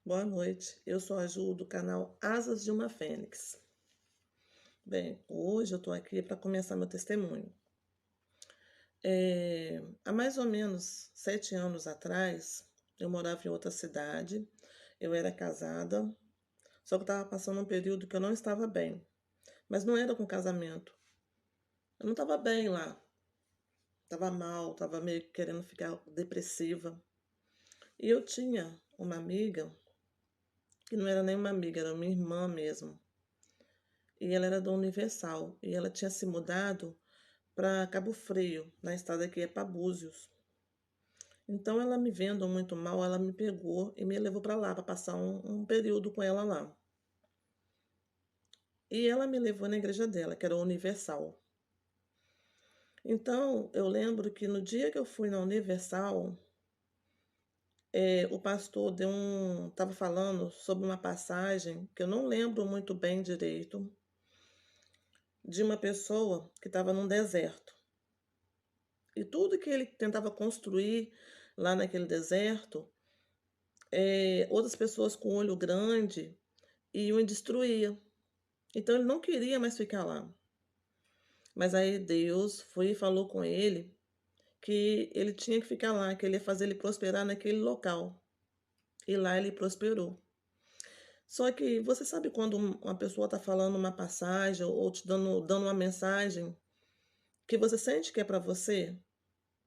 Boa noite, eu sou a Ju do canal Asas de uma Fênix. Bem, hoje eu estou aqui para começar meu testemunho. Há mais ou menos 7 anos atrás, eu morava em outra cidade, eu era casada, só que eu estava passando um período que eu não estava bem, mas não era com casamento. Eu não estava bem lá, estava mal, estava meio que querendo ficar depressiva. E eu tinha uma amiga, que não era nem uma amiga, era uma irmã mesmo. E ela era da Universal. E ela tinha se mudado para Cabo Frio, na estrada que é para Búzios. Então, ela me vendo muito mal, ela me pegou e me levou para lá, para passar um período com ela lá. E ela me levou na igreja dela, que era a Universal. Então, eu lembro que no dia que eu fui na Universal, o pastor estava falando sobre uma passagem que eu não lembro muito bem direito, de uma pessoa que estava num deserto. E tudo que ele tentava construir lá naquele deserto, outras pessoas com olho grande iam e destruía. Então ele não queria mais ficar lá. Mas aí Deus foi e falou com ele que ele tinha que ficar lá, que ele ia fazer ele prosperar naquele local. E lá ele prosperou. Só que você sabe quando uma pessoa está falando uma passagem ou te dando uma mensagem que você sente que é para você?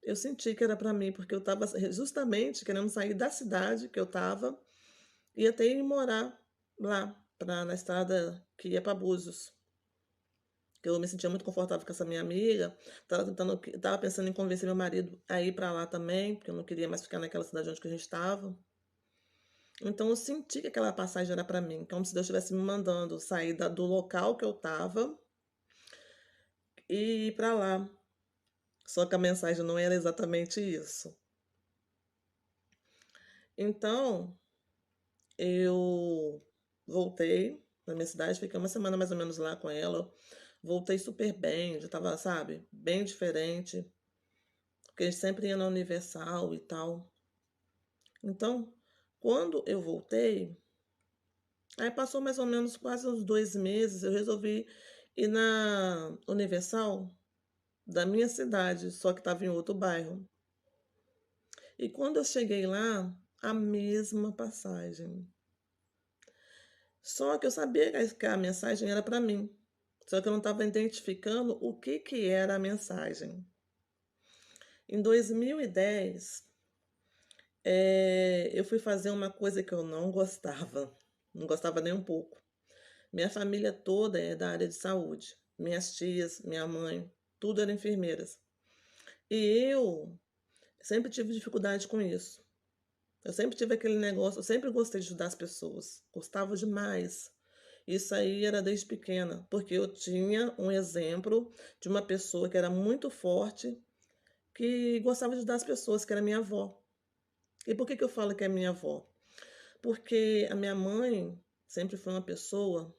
Eu senti que era para mim, porque eu estava justamente querendo sair da cidade que eu estava e até ir morar lá, na estrada que ia para Búzios. Que eu me sentia muito confortável com essa minha amiga. Estava pensando em convencer meu marido a ir para lá também, porque eu não queria mais ficar naquela cidade onde que a gente estava. Então eu senti que aquela passagem era para mim, como se Deus estivesse me mandando sair do local que eu estava e ir para lá. Só que a mensagem não era exatamente isso. Então, eu voltei na minha cidade, fiquei uma semana mais ou menos lá com ela. Voltei super bem, já estava, sabe, bem diferente, porque a gente sempre ia na Universal e tal. Então, quando eu voltei, aí passou mais ou menos quase uns 2 meses, eu resolvi ir na Universal da minha cidade, só que estava em outro bairro. E quando eu cheguei lá, a mesma passagem. Só que eu sabia que a mensagem era para mim. Só que eu não estava identificando o que que era a mensagem. Em 2010, eu fui fazer uma coisa que eu não gostava nem um pouco. Minha família toda é da área de saúde. Minhas tias, minha mãe, tudo eram enfermeiras. E eu sempre tive dificuldade com isso. Eu sempre tive aquele negócio, eu sempre gostei de ajudar as pessoas, gostava demais. Isso aí era desde pequena, porque eu tinha um exemplo de uma pessoa que era muito forte, que gostava de ajudar as pessoas, que era minha avó. E por que que eu falo que é minha avó? Porque a minha mãe sempre foi uma pessoa,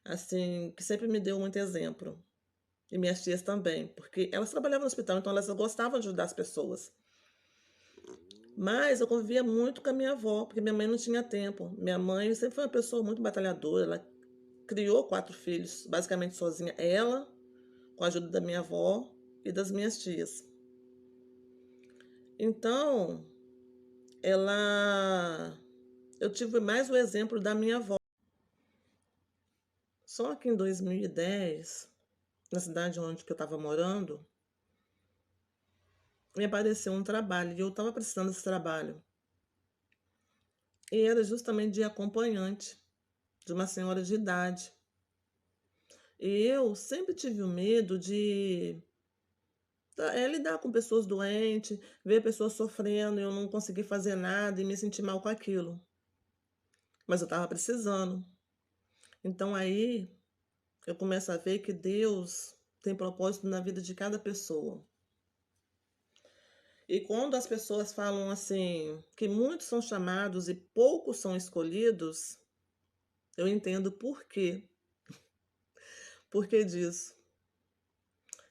assim, que sempre me deu muito exemplo. E minhas tias também, porque elas trabalhavam no hospital, então elas gostavam de ajudar as pessoas. Mas eu convivia muito com a minha avó, porque minha mãe não tinha tempo. Minha mãe sempre foi uma pessoa muito batalhadora, ela criou 4 filhos, basicamente sozinha. Ela, com a ajuda da minha avó e das minhas tias. Então, ela eu tive mais o exemplo da minha avó. Só que em 2010, na cidade onde que eu estava morando, me apareceu um trabalho e eu estava precisando desse trabalho. E era justamente de acompanhante de uma senhora de idade. E eu sempre tive o medo de lidar com pessoas doentes, ver pessoas sofrendo e eu não conseguir fazer nada e me sentir mal com aquilo. Mas eu estava precisando. Então aí eu começo a ver que Deus tem propósito na vida de cada pessoa. E quando as pessoas falam assim, que muitos são chamados e poucos são escolhidos, eu entendo por quê. Por que disso?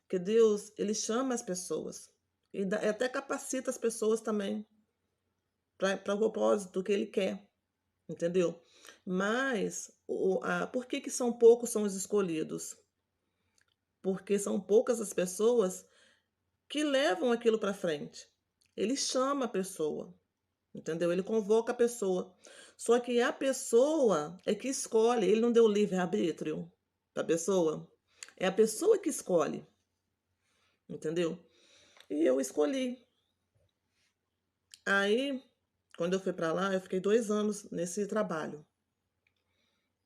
Que Deus, ele chama as pessoas e até capacita as pessoas também para o propósito que ele quer. entendeu? Mas por que que são poucos são os escolhidos? Porque são poucas as pessoas que levam aquilo para frente. Ele chama a pessoa, entendeu? Ele convoca a pessoa. Só que a pessoa é que escolhe, ele não deu livre-arbítrio para a pessoa. É a pessoa que escolhe, entendeu? E eu escolhi. Aí, quando eu fui para lá, eu fiquei 2 anos nesse trabalho.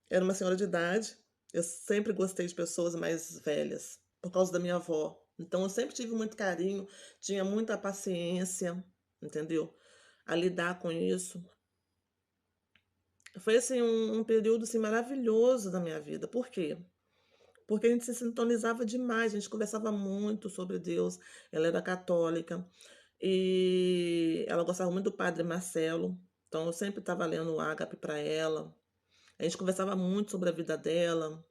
Era uma senhora de idade. Eu sempre gostei de pessoas mais velhas, por causa da minha avó. Então, eu sempre tive muito carinho, tinha muita paciência, entendeu? A lidar com isso. Foi assim um período assim, maravilhoso da minha vida. Por quê? Porque a gente se sintonizava demais, a gente conversava muito sobre Deus. Ela era católica e ela gostava muito do Padre Marcelo. Então eu sempre estava lendo o Ágape para ela. A gente conversava muito sobre a vida dela.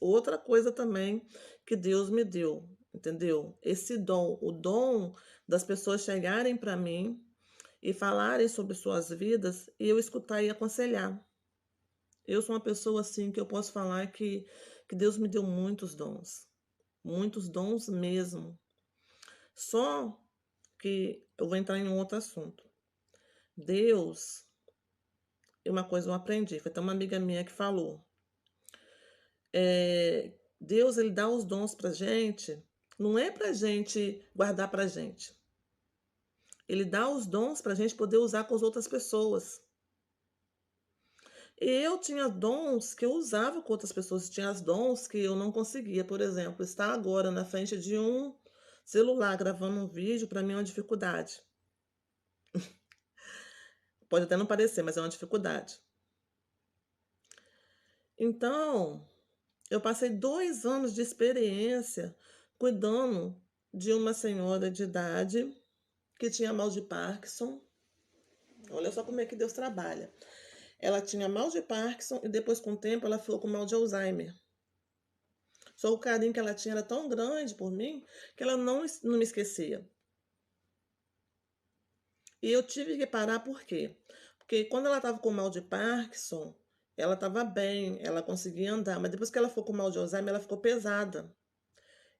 Outra coisa também que Deus me deu, entendeu? Esse dom, o dom das pessoas chegarem para mim e falarem sobre suas vidas e eu escutar e aconselhar. Eu sou uma pessoa assim que eu posso falar que Deus me deu muitos dons mesmo. Só que eu vou entrar em um outro assunto. Deus, e uma coisa eu aprendi, foi até uma amiga minha que falou. Deus ele dá os dons pra gente, não é pra gente guardar pra gente. Ele dá os dons pra gente poder usar com as outras pessoas. Eu tinha dons que eu usava com outras pessoas, tinha as dons que eu não conseguia. Por exemplo, estar agora na frente de um celular gravando um vídeo, para mim é uma dificuldade. Pode até não parecer, mas é uma dificuldade. Então, eu passei 2 anos de experiência cuidando de uma senhora de idade que tinha mal de Parkinson. Olha só como é que Deus trabalha. Ela tinha mal de Parkinson e depois, com o tempo, ela ficou com mal de Alzheimer. Só o carinho que ela tinha era tão grande por mim que ela não me esquecia. E eu tive que parar por quê? Porque quando ela estava com mal de Parkinson, ela estava bem, ela conseguia andar, mas depois que ela ficou com mal de Alzheimer, ela ficou pesada.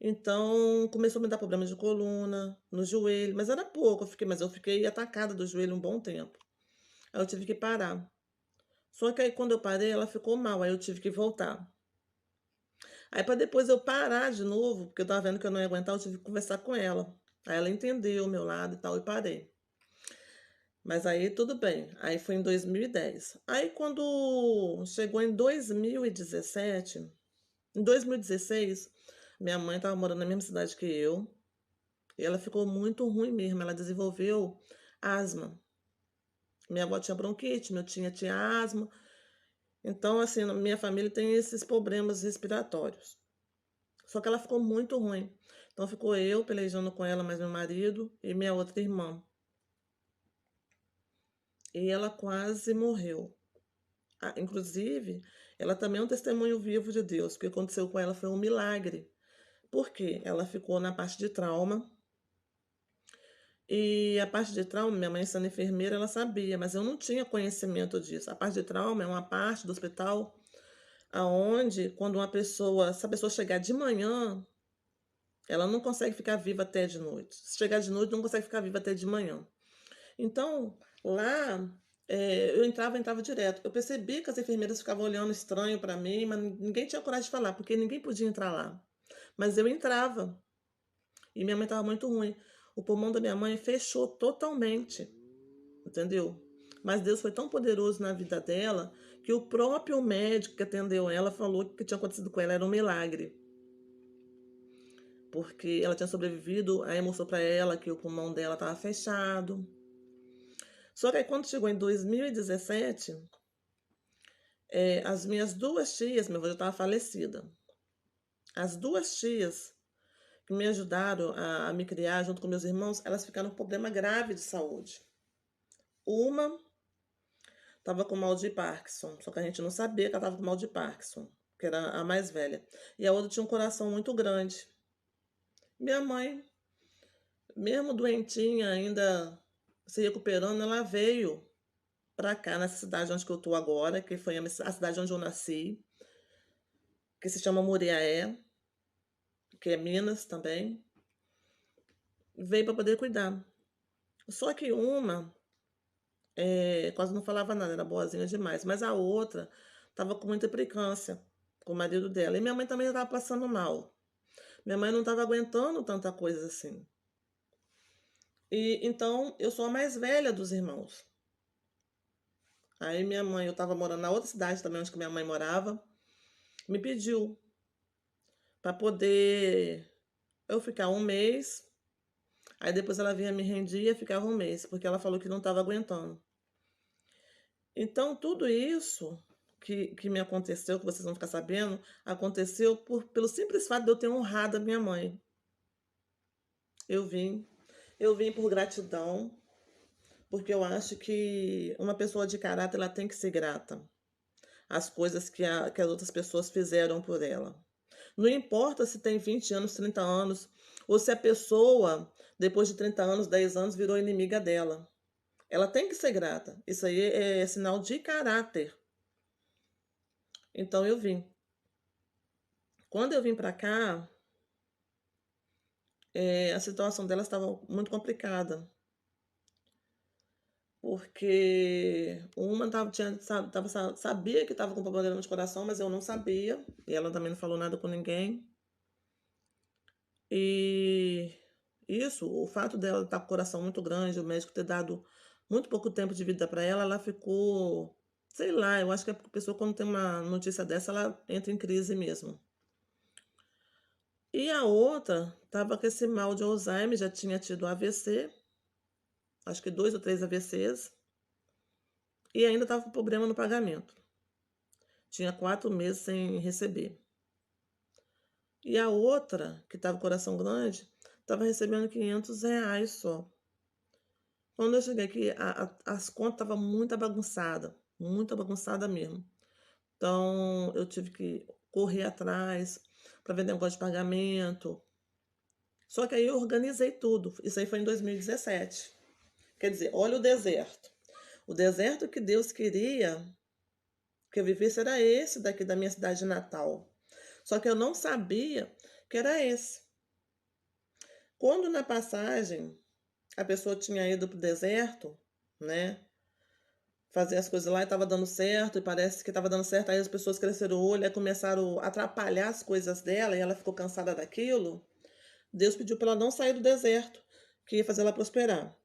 Então, começou a me dar problemas de coluna, no joelho, mas era pouco, mas eu fiquei atacada do joelho um bom tempo. Aí eu tive que parar. Só que aí quando eu parei, ela ficou mal, aí eu tive que voltar. Aí para depois eu parar de novo, porque eu estava vendo que eu não ia aguentar, eu tive que conversar com ela. Aí ela entendeu o meu lado e tal, e parei. Mas aí tudo bem. Aí foi em 2010. Aí quando chegou em 2017, em 2016, minha mãe estava morando na mesma cidade que eu, e ela ficou muito ruim mesmo. Ela desenvolveu asma. Minha avó tinha bronquite, meu tinha asma. Então, assim, na minha família tem esses problemas respiratórios. Só que ela ficou muito ruim. Então ficou eu pelejando com ela, mais meu marido e minha outra irmã. E ela quase morreu. Ah, inclusive, ela também é um testemunho vivo de Deus. O que aconteceu com ela foi um milagre. Por quê? Ela ficou na parte de trauma. E a parte de trauma, minha mãe sendo enfermeira, ela sabia, mas eu não tinha conhecimento disso. A parte de trauma é uma parte do hospital aonde, quando se a pessoa chegar de manhã, ela não consegue ficar viva até de noite. Se chegar de noite, não consegue ficar viva até de manhã. Então, lá, eu entrava direto. Eu percebi que as enfermeiras ficavam olhando estranho para mim, mas ninguém tinha coragem de falar, porque ninguém podia entrar lá. Mas eu entrava. E minha mãe estava muito ruim. O pulmão da minha mãe fechou totalmente, entendeu? Mas Deus foi tão poderoso na vida dela que o próprio médico que atendeu ela falou que o que tinha acontecido com ela era um milagre. Porque ela tinha sobrevivido, aí mostrou para ela que o pulmão dela estava fechado. Só que aí quando chegou em 2017, as minhas duas tias, minha avó já estava falecida. As duas tias que me ajudaram a me criar junto com meus irmãos, elas ficaram com um problema grave de saúde. Uma estava com mal de Parkinson, só que a gente não sabia que ela estava com mal de Parkinson, que era a mais velha. E a outra tinha um coração muito grande. Minha mãe, mesmo doentinha, ainda se recuperando, ela veio. para cá, nessa cidade onde que eu tô agora, que foi a cidade onde eu nasci, que se chama Muriaé, que é Minas também, veio para poder cuidar. Só que uma, quase não falava nada, era boazinha demais, mas a outra estava com muita implicância com o marido dela. E minha mãe também estava passando mal. Minha mãe não estava aguentando tanta coisa assim. E então eu sou a mais velha dos irmãos. Aí minha mãe, eu estava morando na outra cidade também onde que minha mãe morava, me pediu para poder eu ficar um mês. Aí depois ela vinha me rendia e ficava um mês, porque ela falou que não estava aguentando. Então, tudo isso que me aconteceu, que vocês vão ficar sabendo, aconteceu pelo simples fato de eu ter honrado a minha mãe. Eu vim, eu vim por gratidão, porque eu acho que uma pessoa de caráter ela tem que ser grata às coisas que as outras pessoas fizeram por ela. Não importa se tem 20 anos, 30 anos, ou se a pessoa, depois de 30 anos, 10 anos, virou inimiga dela. Ela tem que ser grata. Isso aí é sinal de caráter. Então eu vim. Quando eu vim para cá, a situação dela estava muito complicada, porque uma sabia que estava com problema de coração, mas eu não sabia, e ela também não falou nada com ninguém. E isso, o fato dela estar com o coração muito grande, o médico ter dado muito pouco tempo de vida para ela, ela ficou, sei lá, eu acho que a pessoa quando tem uma notícia dessa, ela entra em crise mesmo. E a outra estava com esse mal de Alzheimer, já tinha tido AVC, acho que 2 ou 3 AVCs, e ainda estava com problema no pagamento. Tinha 4 meses sem receber. E a outra, que estava com o coração grande, estava recebendo R$ 500 só. Quando eu cheguei aqui, as contas estavam muito bagunçada mesmo. Então, eu tive que correr atrás para ver negócio de pagamento. Só que aí eu organizei tudo. Isso aí foi em 2017. Quer dizer, olha o deserto. O deserto que Deus queria que eu vivesse era esse daqui da minha cidade natal. Só que eu não sabia que era esse. Quando na passagem a pessoa tinha ido para o deserto, né? Fazer as coisas lá e estava dando certo, e parece que estava dando certo, aí as pessoas cresceram o olho, aí começaram a atrapalhar as coisas dela, e ela ficou cansada daquilo. Deus pediu para ela não sair do deserto, que ia fazer ela prosperar,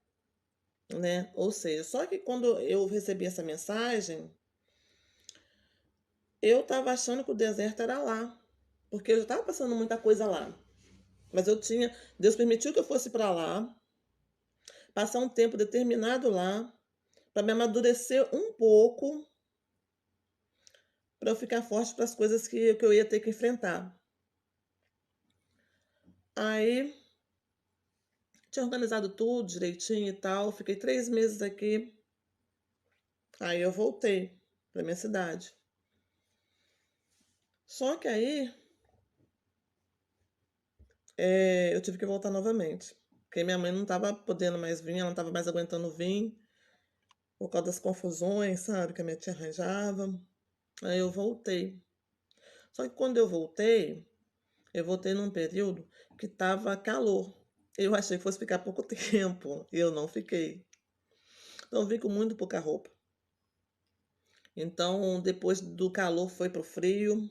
né? Ou seja, só que quando eu recebi essa mensagem, eu estava achando que o deserto era lá, porque eu já estava passando muita coisa lá. Mas Deus permitiu que eu fosse para lá, passar um tempo determinado lá, para me amadurecer um pouco, para eu ficar forte para as coisas que eu ia ter que enfrentar. Aí, tinha organizado tudo direitinho e tal, fiquei 3 meses aqui, aí eu voltei para minha cidade. Só que aí, eu tive que voltar novamente, porque minha mãe não estava podendo mais vir, ela não estava mais aguentando vir, por causa das confusões, sabe, que a minha tia arranjava. Aí eu voltei. Só que quando eu voltei num período que estava calor. Eu achei que fosse ficar pouco tempo, e eu não fiquei. Então eu vim com muito pouca roupa. Então, depois do calor foi pro frio,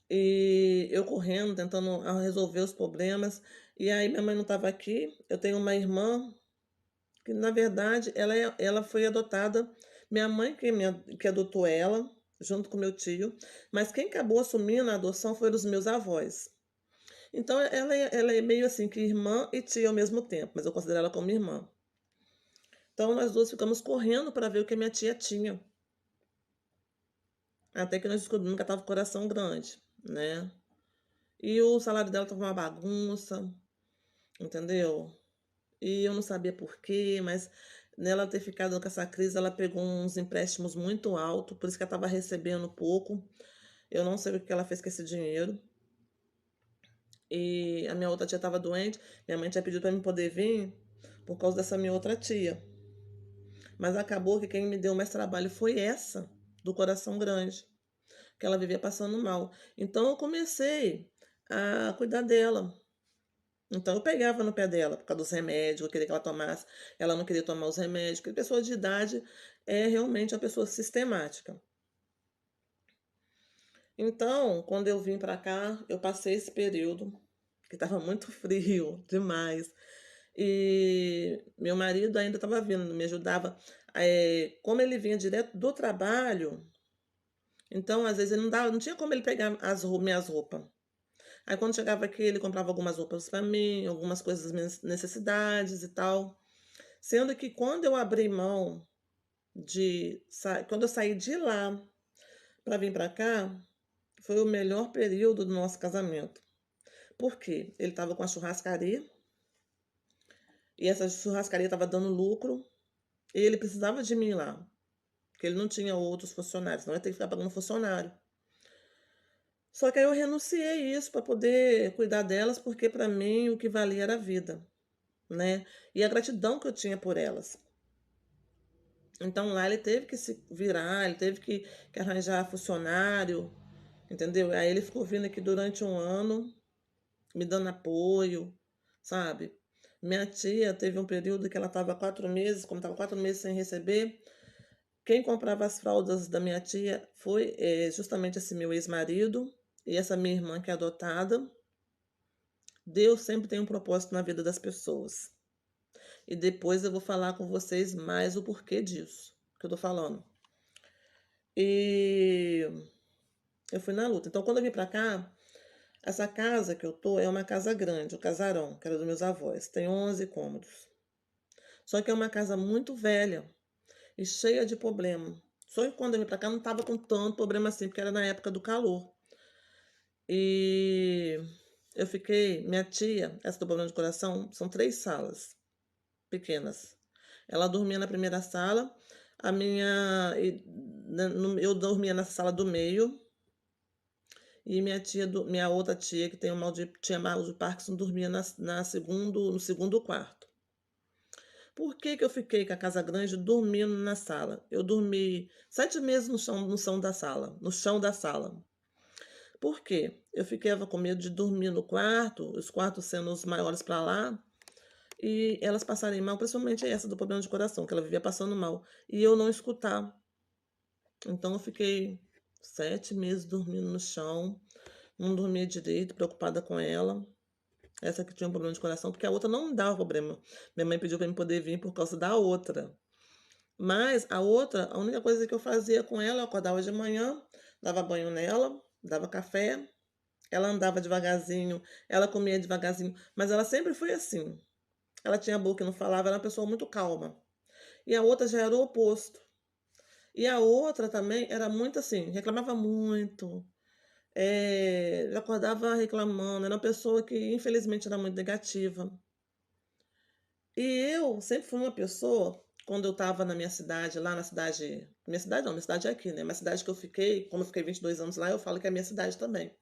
e eu correndo, tentando resolver os problemas. E aí minha mãe não estava aqui. Eu tenho uma irmã que, na verdade, ela foi adotada. Minha mãe que adotou ela, junto com meu tio. Mas quem acabou assumindo a adoção foram os meus avós. Então ela é meio assim que irmã e tia ao mesmo tempo, mas eu considero ela como irmã. Então nós duas ficamos correndo para ver o que a minha tia tinha. Até que nós descobrimos que ela estava com o coração grande, né? E o salário dela estava uma bagunça, entendeu? E eu não sabia por quê, mas nela ter ficado com essa crise, ela pegou uns empréstimos muito altos, por isso que ela estava recebendo pouco. Eu não sei o que ela fez com esse dinheiro. E a minha outra tia estava doente, minha mãe tinha pedido para mim poder vir por causa dessa minha outra tia. Mas acabou que quem me deu mais trabalho foi essa, do coração grande, que ela vivia passando mal. Então eu comecei a cuidar dela. Então eu pegava no pé dela por causa dos remédios, eu queria que ela tomasse, ela não queria tomar os remédios, porque pessoa de idade é realmente uma pessoa sistemática. Então, quando eu vim para cá, eu passei esse período que estava muito frio demais. E meu marido ainda estava vindo, me ajudava. Como ele vinha direto do trabalho, então às vezes ele não dava, não tinha como ele pegar minhas roupas. Aí quando chegava aqui, ele comprava algumas roupas para mim, algumas coisas, minhas necessidades e tal. Sendo que quando eu abri mão quando eu saí de lá para vir para cá, foi o melhor período do nosso casamento. Por quê? Ele estava com a churrascaria e essa churrascaria estava dando lucro e ele precisava de mim lá, porque ele não tinha outros funcionários, não ia ter que ficar pagando funcionário. Só que aí eu renunciei isso para poder cuidar delas, porque para mim o que valia era a vida, né? E a gratidão que eu tinha por elas. Então lá ele teve que se virar, ele teve que arranjar funcionário, entendeu? Aí ele ficou vindo aqui durante um ano, me dando apoio, sabe? Minha tia teve um período que ela estava 4 meses, como estava 4 meses sem receber, quem comprava as fraldas da minha tia foi justamente esse meu ex-marido e essa minha irmã que é adotada. Deus sempre tem um propósito na vida das pessoas. E depois eu vou falar com vocês mais o porquê disso que eu tô falando. E eu fui na luta. Então, quando eu vim pra cá, essa casa que eu tô é uma casa grande, o casarão, que era dos meus avós. Tem 11 cômodos. Só que é uma casa muito velha e cheia de problema. Só que quando eu vim pra cá não tava com tanto problema assim, porque era na época do calor. E eu fiquei, minha tia, essa do problema de coração, são 3 salas pequenas. Ela dormia na primeira sala, a minha, eu dormia na sala do meio, e minha tia, minha outra tia, que tem o mal tinha mal de Parkinson, dormia no segundo quarto. Por que que eu fiquei com a casa grande dormindo na sala? Eu dormi 7 meses no chão da sala, no chão da sala. Por quê? Eu ficava com medo de dormir no quarto, os quartos sendo os maiores para lá, e elas passarem mal, principalmente essa do problema de coração, que ela vivia passando mal, e eu não escutar. Então eu fiquei 7 meses dormindo no chão, não dormia direito, preocupada com ela. Essa que tinha um problema de coração, porque a outra não me dava problema. Minha mãe pediu para eu poder vir por causa da outra. Mas a outra, a única coisa que eu fazia com ela, eu acordava de manhã, dava banho nela, dava café, ela andava devagarzinho, ela comia devagarzinho, mas ela sempre foi assim. Ela tinha a boca e não falava, era uma pessoa muito calma. E a outra já era o oposto. E a outra também era muito assim, reclamava muito, já acordava reclamando, era uma pessoa que infelizmente era muito negativa. E eu sempre fui uma pessoa, quando eu estava na minha cidade, lá na cidade. Minha cidade não, minha cidade é aqui, né? Minha cidade que eu fiquei, como eu fiquei 22 anos lá, eu falo que é a minha cidade também.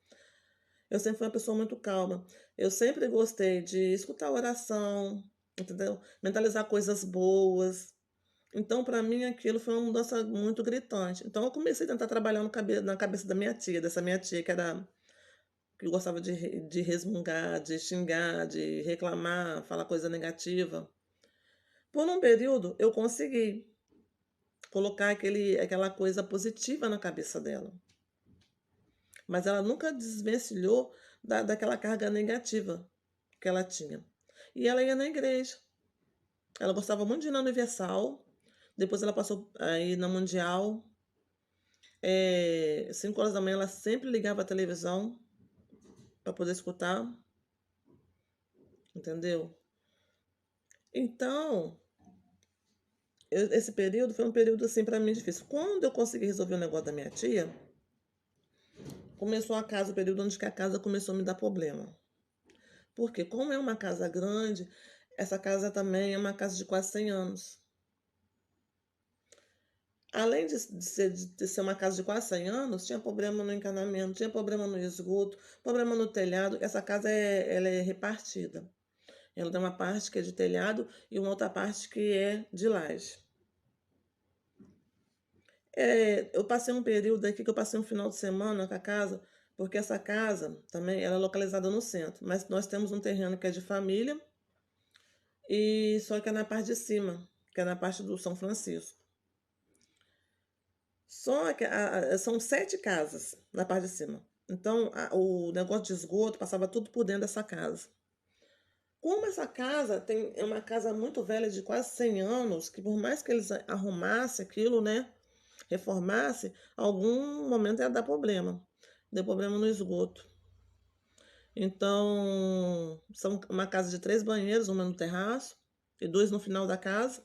Eu sempre fui uma pessoa muito calma. Eu sempre gostei de escutar oração, entendeu? Mentalizar coisas boas. Então, para mim, aquilo foi uma mudança muito gritante. Então, eu comecei a tentar trabalhar na cabeça da minha tia, dessa minha tia que gostava de resmungar, de xingar, de reclamar, falar coisa negativa. Por um período, eu consegui colocar aquela coisa positiva na cabeça dela. Mas ela nunca desvencilhou daquela carga negativa que ela tinha. E ela ia na igreja. Ela gostava muito de ir na Universal. Depois ela passou a ir na Mundial. 5 horas da manhã ela sempre ligava a televisão para poder escutar. Entendeu? Então, esse período foi um período assim para mim difícil. Quando eu consegui resolver o negócio da minha tia, começou o período onde que a casa começou a me dar problema. Porque como é uma casa grande, essa casa também é uma casa de quase 100 anos. Além de ser uma casa de quase 100 anos, tinha problema no encanamento, tinha problema no esgoto, problema no telhado. Essa casa ela é repartida. Ela tem uma parte que é de telhado e uma outra parte que é de laje. Eu passei um período aqui que eu passei um final de semana com a casa, porque essa casa também ela é localizada no centro, mas nós temos um terreno que é de família, e só que é na parte de cima, que é na parte do São Francisco. Só que são 7 casas na parte de cima. Então, o negócio de esgoto passava tudo por dentro dessa casa. Como essa casa é uma casa muito velha, de quase 100 anos, que por mais que eles arrumassem aquilo, né, reformasse, algum momento ia dar problema. Deu problema no esgoto. Então, são uma casa de 3 banheiros, uma no terraço e 2 no final da casa.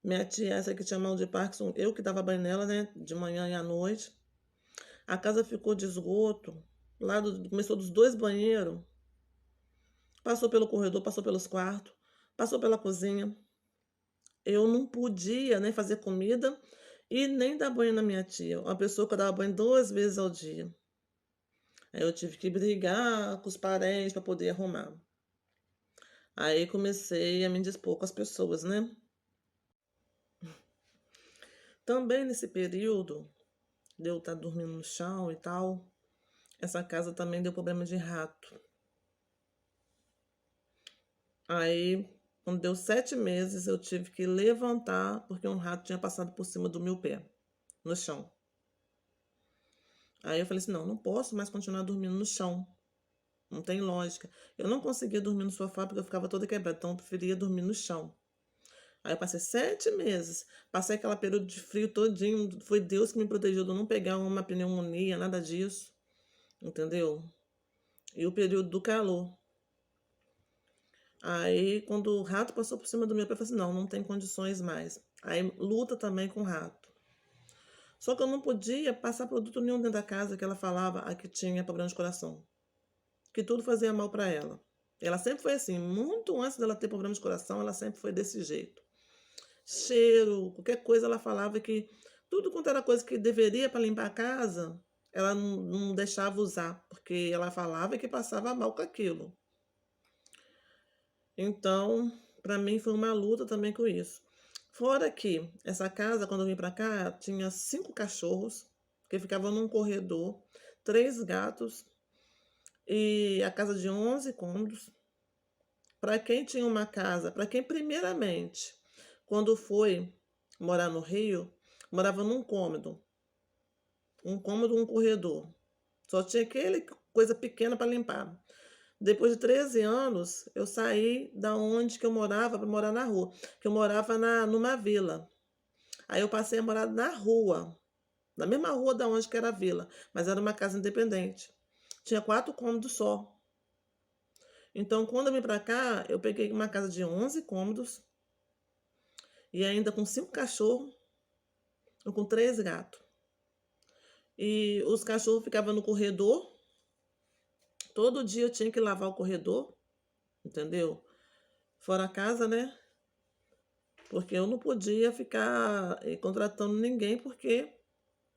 Minha tia, essa que tinha mal de Parkinson, eu que dava banho nela, né, de manhã e à noite. A casa ficou de esgoto, começou dos 2 banheiros, passou pelo corredor, passou pelos quartos, passou pela cozinha. Eu não podia nem fazer comida e nem dar banho na minha tia, uma pessoa que eu dava banho 2 vezes ao dia. Aí eu tive que brigar com os parentes para poder arrumar. Aí comecei a me indispor com as pessoas, né. Também nesse período de eu estar dormindo no chão e tal, essa casa também deu problema de rato. Aí, quando deu 7 meses, eu tive que levantar, porque um rato tinha passado por cima do meu pé, no chão. Aí eu falei assim: "Não, não posso mais continuar dormindo no chão, não tem lógica". Eu não conseguia dormir no sofá, porque eu ficava toda quebrada, então eu preferia dormir no chão. Aí eu passei 7 meses, passei aquela período de frio todinho, foi Deus que me protegeu de eu não pegar uma pneumonia, nada disso, entendeu? E o período do calor. Aí, quando o rato passou por cima do meu pé, eu falei assim: "Não, não tem condições mais". Aí luta também com o rato. Só que eu não podia passar produto nenhum dentro da casa, que ela falava a que tinha problema de coração, que tudo fazia mal para ela. Ela sempre foi assim, muito antes dela ter problema de coração, ela sempre foi desse jeito. Cheiro, qualquer coisa ela falava que tudo quanto era coisa que deveria para limpar a casa, ela não deixava usar, porque ela falava que passava mal com aquilo. Então, para mim foi uma luta também com isso. Fora que essa casa, quando eu vim para cá, tinha 5 cachorros que ficavam num corredor, 3 gatos e a casa de 11 cômodos. Para quem tinha uma casa, para quem primeiramente, quando foi morar no Rio, morava num cômodo, um corredor. Só tinha aquele coisa pequena para limpar. Depois de 13 anos, eu saí da onde que eu morava para morar na rua, que eu morava numa vila. Aí eu passei a morar na rua, na mesma rua da onde que era a vila, mas era uma casa independente. Tinha 4 cômodos só. Então, quando eu vim para cá, eu peguei uma casa de 11 cômodos e ainda com 5 cachorros e com 3 gatos. E os cachorros ficavam no corredor, todo dia eu tinha que lavar o corredor, entendeu? Fora a casa, né? Porque eu não podia ficar contratando ninguém porque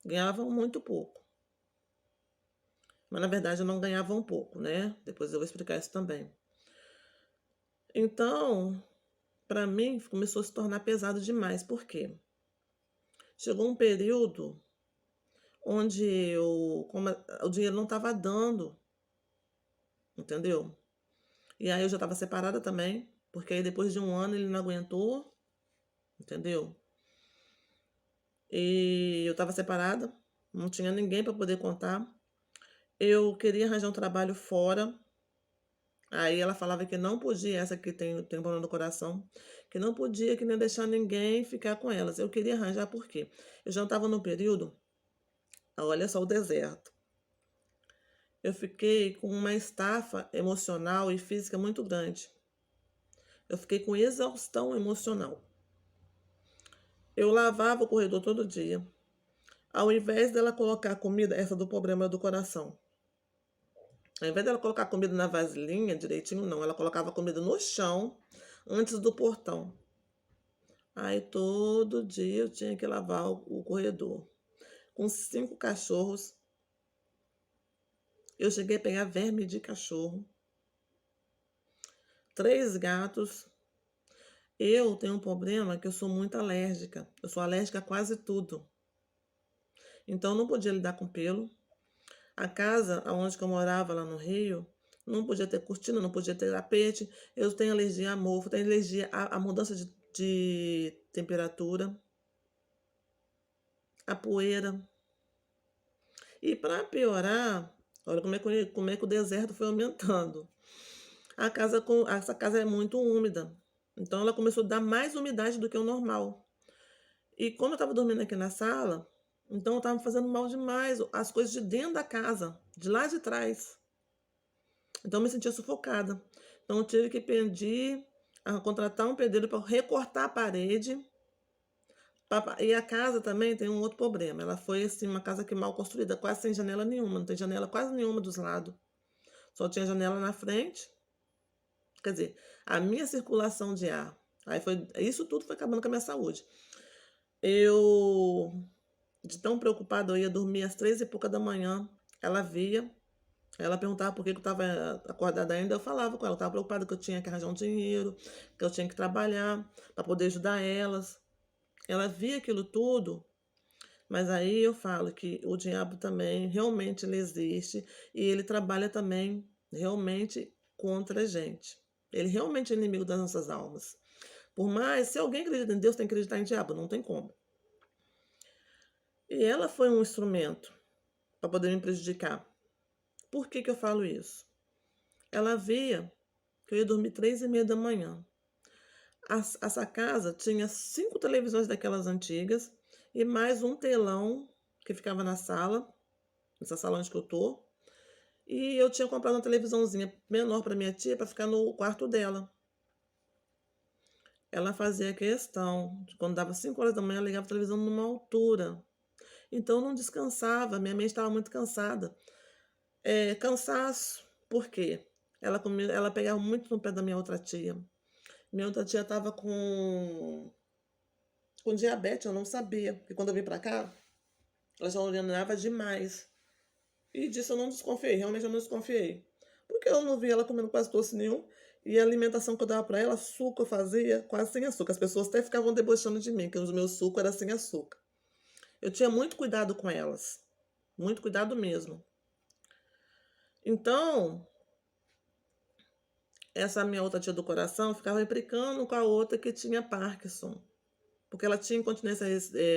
ganhavam muito pouco. Mas na verdade eu não ganhava um pouco, né? Depois eu vou explicar isso também. Então, para mim começou a se tornar pesado demais. Por quê? Chegou um período onde o dinheiro não estava dando, entendeu? E aí eu já estava separada também, porque aí depois de um ano ele não aguentou, entendeu? E eu estava separada, não tinha ninguém para poder contar. Eu queria arranjar um trabalho fora. Aí ela falava que não podia, essa que tem problema no coração, que não podia, que nem deixar ninguém ficar com elas. Eu queria arranjar por quê? Eu já estava no período, olha só o deserto. Eu fiquei com uma estafa emocional e física muito grande. Eu fiquei com exaustão emocional. Eu lavava o corredor todo dia. Ao invés dela colocar comida, essa do problema do coração. Ao invés dela colocar comida na vasilhinha direitinho, não. Ela colocava comida no chão antes do portão. Aí todo dia eu tinha que lavar o corredor. Com 5 cachorros, eu cheguei a pegar verme de cachorro, 3 gatos. Eu tenho um problema que eu sou muito alérgica. Eu sou alérgica a quase tudo. Então não podia lidar com pelo. A casa aonde que eu morava lá no Rio, não podia ter cortina, não podia ter tapete. Eu tenho alergia a mofo, tenho alergia à mudança de temperatura, a poeira. E para piorar, olha como é que o deserto foi aumentando. Essa casa é muito úmida. Então ela começou a dar mais umidade do que o normal. E como eu estava dormindo aqui na sala, então eu estava fazendo mal demais as coisas de dentro da casa, de lá de trás. Então eu me sentia sufocada. Então eu tive que pedir a contratar um pedreiro para recortar a parede. E a casa também tem um outro problema. Ela foi assim uma casa que mal construída, quase sem janela nenhuma, não tem janela quase nenhuma dos lados. Só tinha janela na frente. Quer dizer, a minha circulação de ar. Aí foi, isso tudo foi acabando com a minha saúde. Eu, de tão preocupada, eu ia dormir às 3h e pouca da manhã. Ela via, ela perguntava por que eu estava acordada ainda. Eu falava com ela, eu estava preocupada que eu tinha que arranjar um dinheiro, que eu tinha que trabalhar para poder ajudar elas. Ela via aquilo tudo, mas aí eu falo que o diabo também realmente ele existe e ele trabalha também realmente contra a gente. Ele realmente é inimigo das nossas almas. Por mais, se alguém acredita em Deus, tem que acreditar em diabo, não tem como. E ela foi um instrumento para poder me prejudicar. Por que eu falo isso? Ela via que eu ia dormir 3h30 da manhã. Essa casa tinha 5 televisões daquelas antigas e mais um telão que ficava na sala, nessa sala onde que eu tô. E eu tinha comprado uma televisãozinha menor para minha tia para ficar no quarto dela. Ela fazia questão, de quando dava 5 horas da manhã, ela ligava a televisão numa altura. Então eu não descansava, minha mente estava muito cansada. Cansaço, por quê? Ela pegava muito no pé da minha outra tia. Minha outra tia estava com diabetes, eu não sabia. Porque quando eu vim para cá, ela já urinava demais. E disso eu não desconfiei, realmente eu não desconfiei. Porque eu não vi ela comendo quase doce nenhum. E a alimentação que eu dava para ela, suco eu fazia quase sem açúcar. As pessoas até ficavam debochando de mim, que os meus sucos eram sem açúcar. Eu tinha muito cuidado com elas. Muito cuidado mesmo. Então, essa minha outra tia do coração ficava implicando com a outra que tinha Parkinson. Porque ela tinha incontinência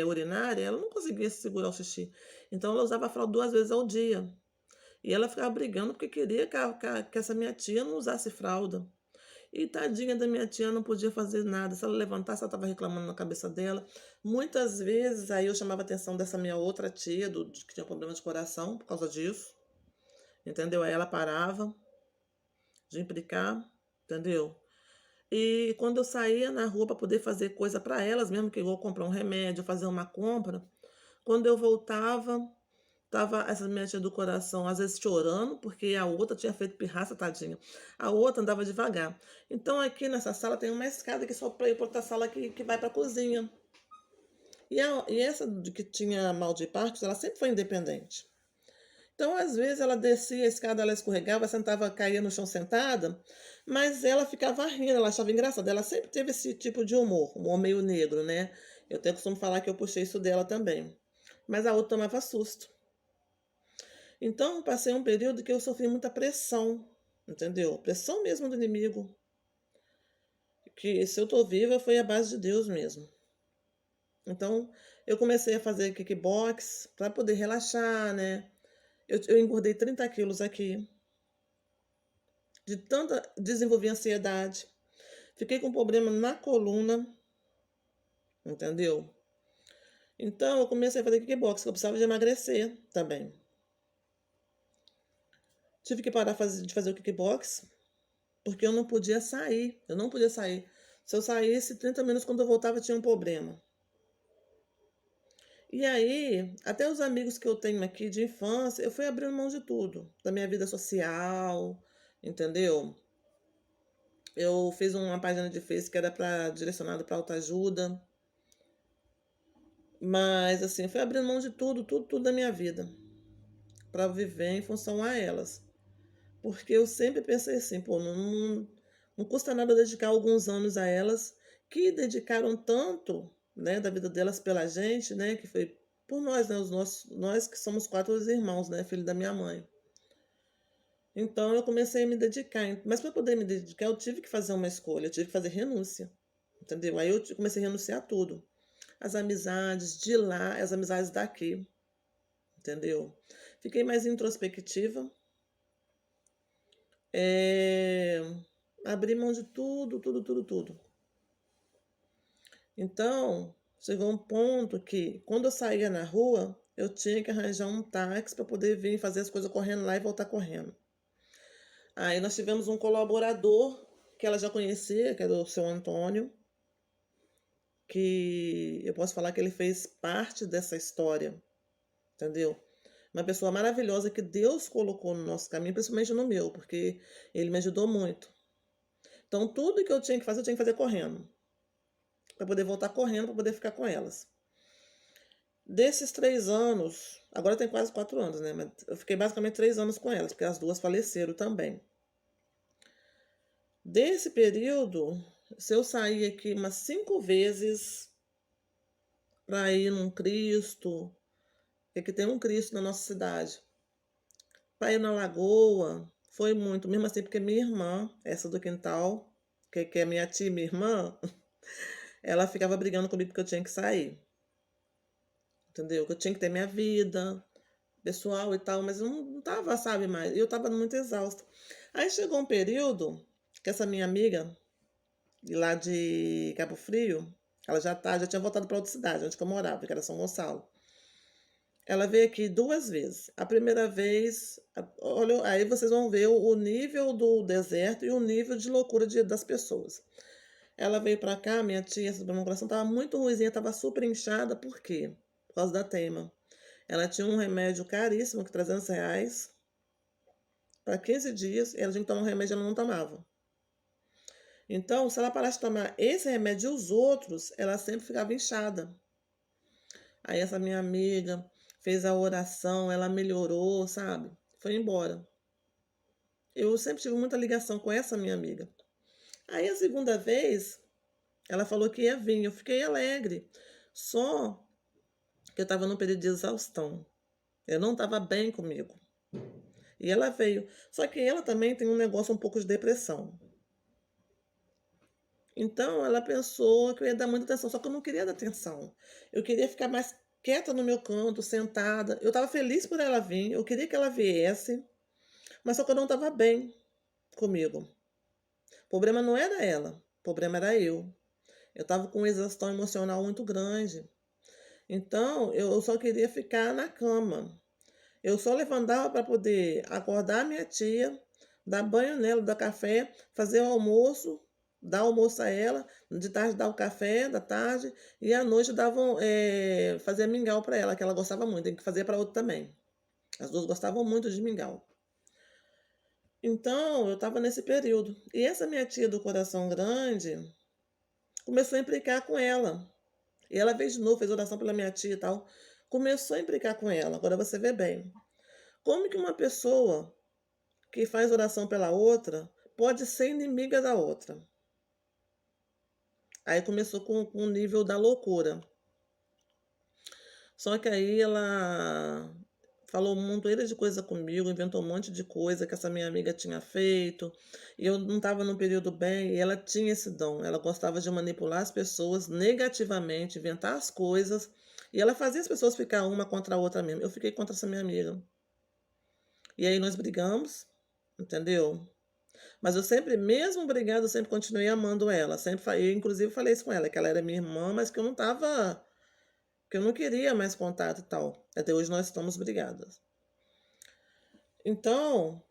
urinária, ela não conseguia segurar o xixi. Então ela usava a fralda 2 vezes ao dia. E ela ficava brigando porque queria que essa minha tia não usasse fralda. E tadinha da minha tia não podia fazer nada. Se ela levantasse, ela estava reclamando na cabeça dela. Muitas vezes aí eu chamava a atenção dessa minha outra tia, que tinha problema de coração por causa disso. Entendeu? Aí ela parava de implicar, entendeu? E quando eu saía na rua para poder fazer coisa para elas, mesmo que eu comprar um remédio, fazer uma compra, quando eu voltava, tava essa minha tia do coração, às vezes chorando, porque a outra tinha feito pirraça, tadinha. A outra andava devagar. Então aqui nessa sala tem uma escada que só para ir para outra sala que vai para a cozinha. E essa que tinha mal de Parkinson, ela sempre foi independente. Então, às vezes, ela descia a escada, ela escorregava, sentava, caía no chão sentada, mas ela ficava rindo, ela achava engraçado. Ela sempre teve esse tipo de humor, um humor meio negro, né? Eu até costumo falar que eu puxei isso dela também. Mas a outra tomava susto. Então, eu passei um período que eu sofri muita pressão, entendeu? Pressão mesmo do inimigo. Que se eu tô viva foi a base de Deus mesmo. Então, eu comecei a fazer kickbox para poder relaxar, né? Eu engordei 30 quilos aqui. De tanta desenvolver ansiedade. Fiquei com problema na coluna, entendeu? Então eu comecei a fazer kickbox, que eu precisava de emagrecer também. Tive que parar de fazer o kickbox, porque eu não podia sair. Eu não podia sair. Se eu saísse 30 minutos, quando eu voltava, tinha um problema. E aí, até os amigos que eu tenho aqui de infância, eu fui abrindo mão de tudo. Da minha vida social, entendeu? Eu fiz uma página de Facebook que era direcionada para autoajuda. Mas, assim, eu fui abrindo mão de tudo, tudo, tudo da minha vida. Para viver em função a elas. Porque eu sempre pensei assim, pô, não custa nada dedicar alguns anos a elas, que dedicaram tanto, né, da vida delas pela gente, né, que foi por nós, né, nós que somos 4 irmãos, né, filho da minha mãe. Então eu comecei a me dedicar, mas para poder me dedicar eu tive que fazer uma escolha, eu tive que fazer renúncia, entendeu? Aí eu comecei a renunciar a tudo, as amizades de lá, as amizades daqui, entendeu? Fiquei mais introspectiva, eh, abri mão de tudo, tudo, tudo, tudo. Então, chegou um ponto que, quando eu saía na rua, eu tinha que arranjar um táxi para poder vir fazer as coisas correndo lá e voltar correndo. Aí nós tivemos um colaborador que ela já conhecia, que era o seu Antônio, que eu posso falar que ele fez parte dessa história, entendeu? Uma pessoa maravilhosa que Deus colocou no nosso caminho, principalmente no meu, porque ele me ajudou muito. Então, tudo que eu tinha que fazer correndo, para poder voltar correndo, para poder ficar com elas. Desses 3 anos, agora tem quase 4 anos, né? Mas eu fiquei basicamente 3 anos com elas, porque as duas faleceram também. Desse período, se eu saí aqui umas 5 vezes para ir num Cristo, que aqui tem um Cristo na nossa cidade, para ir na Lagoa, foi muito, mesmo assim, porque minha irmã, essa do quintal, que é minha tia e minha irmã, ela ficava brigando comigo porque eu tinha que sair, entendeu? Que eu tinha que ter minha vida pessoal e tal, mas eu não tava, sabe, mais. Eu tava muito exausta. Aí chegou um período que essa minha amiga, lá de Cabo Frio, ela já tinha voltado para outra cidade, onde que eu morava, que era São Gonçalo. Ela veio aqui 2 vezes. A primeira vez, olha, aí vocês vão ver o nível do deserto e o nível de loucura das pessoas. Ela veio para cá, minha tia, essa do meu coração, tava muito ruimzinha, tava super inchada, por quê? Por causa da teima. Ela tinha um remédio caríssimo, que R$ 300, para 15 dias, e ela tinha que tomar um remédio e ela não tomava. Então, se ela parasse de tomar esse remédio e os outros, ela sempre ficava inchada. Aí essa minha amiga fez a oração, ela melhorou, sabe? Foi embora. Eu sempre tive muita ligação com essa minha amiga. Aí a segunda vez, ela falou que ia vir, eu fiquei alegre. Só que eu estava num período de exaustão. Eu não estava bem comigo. E ela veio. Só que ela também tem um negócio um pouco de depressão. Então ela pensou que eu ia dar muita atenção, só que eu não queria dar atenção. Eu queria ficar mais quieta no meu canto, sentada. Eu estava feliz por ela vir, eu queria que ela viesse, mas só que eu não estava bem comigo. O problema não era ela, o problema era eu. Eu estava com uma exaustão emocional muito grande. Então eu só queria ficar na cama. Eu só levantava para poder acordar minha tia, dar banho nela, dar café, fazer o almoço, dar almoço a ela, de tarde dar o café da tarde, e à noite davam, fazia mingau para ela, que ela gostava muito, tem que fazer para outra também. As duas gostavam muito de mingau. Então, eu estava nesse período. E essa minha tia do coração grande começou a implicar com ela. E ela veio de novo, fez oração pela minha tia e tal. Começou a implicar com ela. Agora você vê bem. Como que uma pessoa que faz oração pela outra pode ser inimiga da outra? Aí começou com o nível da loucura. Só que aí ela falou um montoeira de coisa comigo, inventou um monte de coisa que essa minha amiga tinha feito, e eu não estava num período bem, e ela tinha esse dom. Ela gostava de manipular as pessoas negativamente, inventar as coisas, e ela fazia as pessoas ficar uma contra a outra mesmo. Eu fiquei contra essa minha amiga. E aí nós brigamos, entendeu? Mas eu sempre, mesmo brigando, eu sempre continuei amando ela. Sempre, eu, inclusive, falei isso com ela, que ela era minha irmã, mas que eu não tava, que eu não queria mais contato e tal. Até hoje nós estamos brigadas. Então,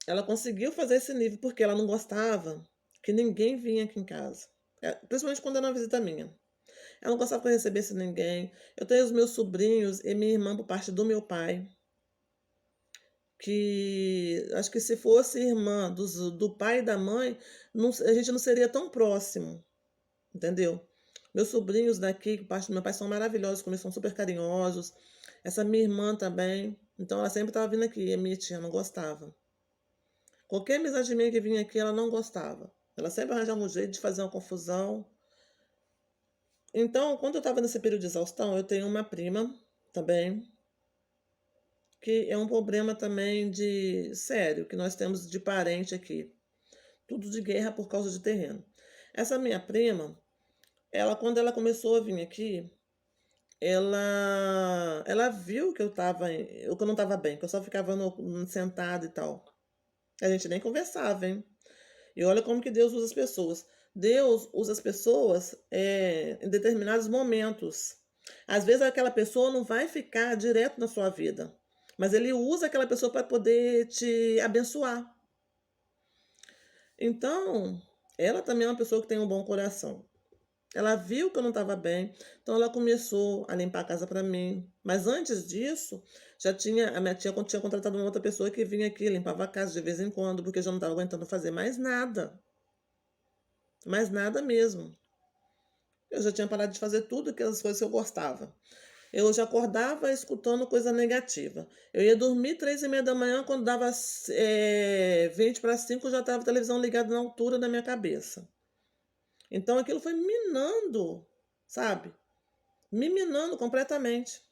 ela conseguiu fazer esse nível porque ela não gostava que ninguém vinha aqui em casa. Principalmente quando era uma visita minha. Ela não gostava que eu recebesse ninguém. Eu tenho os meus sobrinhos e minha irmã por parte do meu pai, que acho que se fosse irmã do pai e da mãe, a gente não seria tão próximo, entendeu? Meus sobrinhos daqui, por parte do meu pai, são maravilhosos comigo, são super carinhosos. Essa minha irmã também, então ela sempre estava vindo aqui, e a minha tia não gostava. Qualquer amizade minha que vinha aqui, ela não gostava. Ela sempre arranjava um jeito de fazer uma confusão. Então, quando eu estava nesse período de exaustão, eu tenho uma prima também, que é um problema também de sério, que nós temos de parente aqui. Tudo de guerra por causa de terreno. Essa minha prima, ela quando ela começou a vir aqui, ela viu que eu não estava bem, que eu só ficava sentada e tal. A gente nem conversava, hein? E olha como que Deus usa as pessoas. Deus usa as pessoas em determinados momentos. Às vezes aquela pessoa não vai ficar direto na sua vida, mas ele usa aquela pessoa para poder te abençoar. Então, ela também é uma pessoa que tem um bom coração. Ela viu que eu não estava bem, então ela começou a limpar a casa para mim. Mas antes disso, a minha tia tinha contratado uma outra pessoa que vinha aqui, limpava a casa de vez em quando, porque eu já não estava aguentando fazer mais nada mesmo. Eu já tinha parado de fazer tudo aquelas coisas que eu gostava. Eu já acordava escutando coisa negativa. Eu ia dormir 3h30 da manhã, quando dava 20 para 5, já estava a televisão ligada na altura da minha cabeça. Então aquilo foi minando, sabe? Me minando completamente.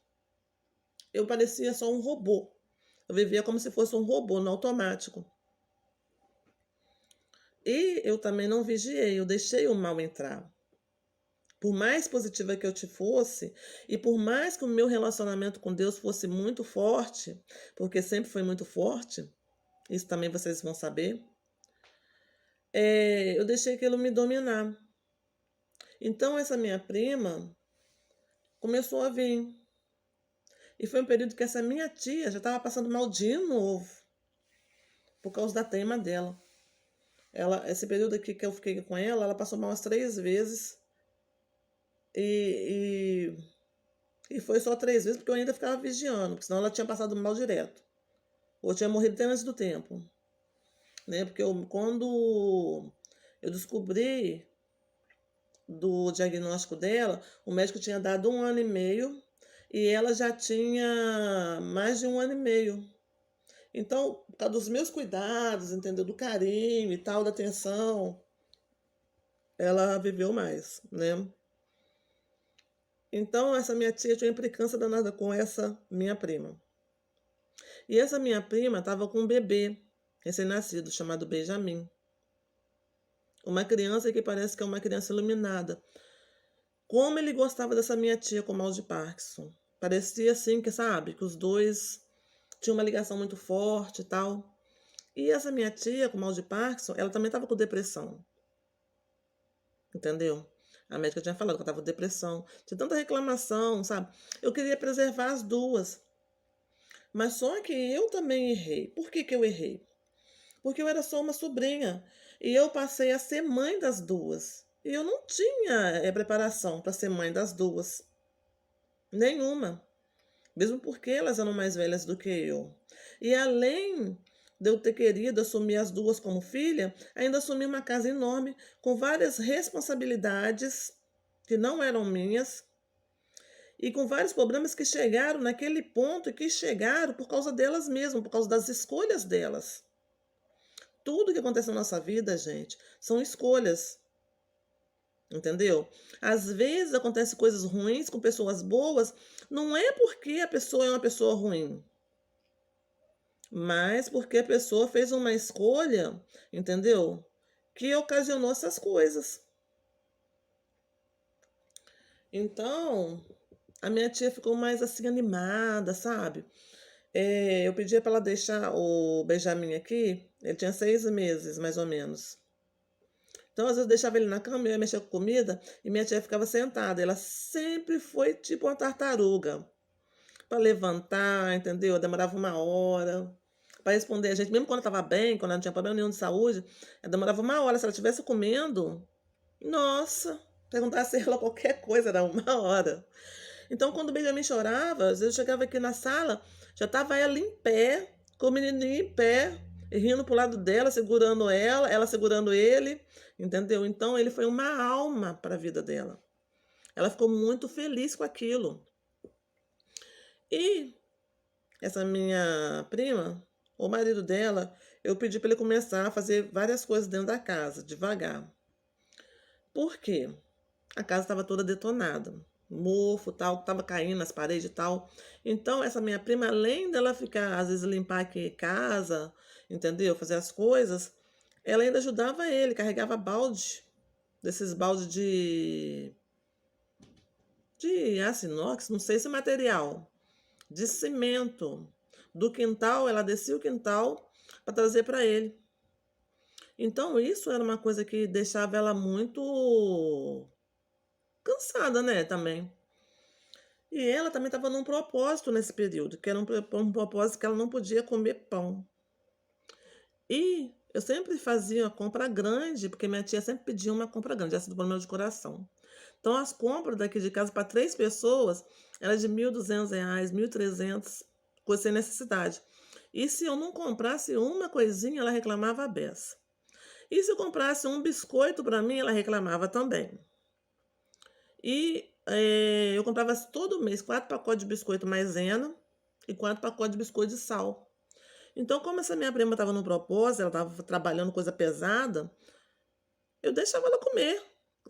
Eu parecia só um robô. Eu vivia como se fosse um robô, no automático. E eu também não vigiei, eu deixei o mal entrar. Por mais positiva que eu te fosse, e por mais que o meu relacionamento com Deus fosse muito forte, porque sempre foi muito forte, isso também vocês vão saber, eu deixei aquilo me dominar. Então essa minha prima começou a vir. E foi um período que essa minha tia já estava passando mal de novo, por causa da teima dela. Esse período aqui que eu fiquei com ela passou mal umas 3 vezes. E, e foi só 3 vezes porque eu ainda ficava vigiando, porque senão ela tinha passado mal direto. Ou tinha morrido até antes do tempo. Né? Porque quando eu descobri do diagnóstico dela, o médico tinha dado 1 ano e meio e ela já tinha mais de 1 ano e meio. Então, por causa dos meus cuidados, entendeu? Do carinho e tal, da atenção, ela viveu mais, né? Então, essa minha tia tinha implicância danada com essa minha prima. E essa minha prima estava com um bebê recém-nascido, chamado Benjamin. Uma criança que parece que é uma criança iluminada. Como ele gostava dessa minha tia com mal de Parkinson. Parecia assim que, sabe, que os dois tinham uma ligação muito forte e tal. E essa minha tia com mal de Parkinson, ela também estava com depressão. Entendeu? A médica tinha falado que eu estava com depressão. Tinha tanta reclamação, sabe? Eu queria preservar as duas. Mas só que eu também errei. Por que eu errei? Porque eu era só uma sobrinha. E eu passei a ser mãe das duas. E eu não tinha preparação para ser mãe das duas. Nenhuma. Mesmo porque elas eram mais velhas do que eu. E além de eu ter querido assumir as duas como filha, ainda assumi uma casa enorme com várias responsabilidades que não eram minhas e com vários problemas que chegaram naquele ponto e que chegaram por causa delas mesmas, por causa das escolhas delas. Tudo que acontece na nossa vida, gente, são escolhas. Entendeu? Às vezes acontecem coisas ruins com pessoas boas, não é porque a pessoa é uma pessoa ruim, mas porque a pessoa fez uma escolha, entendeu? Que ocasionou essas coisas. Então, a minha tia ficou mais assim animada, sabe? Eu pedia para ela deixar o Benjamin aqui, ele tinha 6 meses, mais ou menos. Então, às vezes, eu deixava ele na cama, eu ia mexer com comida, e minha tia ficava sentada. Ela sempre foi tipo uma tartaruga. Para levantar, entendeu? Demorava 1 hora. Para responder a gente, mesmo quando estava bem, quando ela não tinha problema nenhum de saúde, ela demorava 1 hora. Se ela estivesse comendo, nossa, perguntasse a ela qualquer coisa, era 1 hora. Então, quando o Benjamin chorava, às vezes eu chegava aqui na sala, já estava ela em pé, com o menininho em pé, e rindo pro lado dela, segurando ela segurando ele, entendeu? Então, ele foi uma alma para a vida dela. Ela ficou muito feliz com aquilo. E essa minha prima, o marido dela, eu pedi para ele começar a fazer várias coisas dentro da casa, devagar. Por quê? a casa estava toda detonada, mofo, tal, estava caindo nas paredes e tal. Então essa minha prima, além dela ficar, às vezes, limpar aqui casa, entendeu? Fazer as coisas, ela ainda ajudava ele, carregava balde, desses balde de aço inox, não sei esse material, de cimento. Do quintal, ela descia o quintal para trazer para ele. Então isso era uma coisa que deixava ela muito cansada, né, também. E ela também estava num propósito nesse período, que era um propósito que ela não podia comer pão. E eu sempre fazia uma compra grande, porque minha tia sempre pedia uma compra grande, essa do problema de coração. Então as compras daqui de casa para 3 pessoas era de R$ 1.200, 1.300, coisa sem necessidade. E se eu não comprasse uma coisinha, ela reclamava a beça. E se eu comprasse um biscoito para mim, ela reclamava também. E, eu comprava todo mês 4 pacotes de biscoito maisena e 4 pacotes de biscoito de sal. Então, como essa minha prima estava no propósito, ela estava trabalhando coisa pesada, eu deixava ela comer,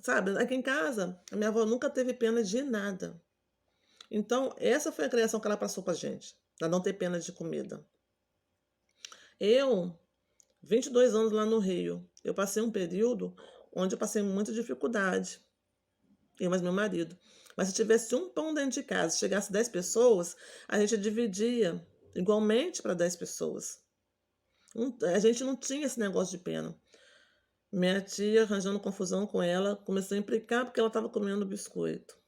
sabe. Aqui em casa, a minha avó nunca teve pena de nada. Então, essa foi a criação que ela passou pra gente, pra não ter pena de comida. Eu, 22 anos lá no Rio, eu passei um período onde eu passei muita dificuldade. Eu mais meu marido. Mas se tivesse um pão dentro de casa, chegasse 10 pessoas, a gente dividia igualmente para 10 pessoas. A gente não tinha esse negócio de pena. Minha tia, arranjando confusão com ela, começou a implicar porque ela estava comendo biscoito.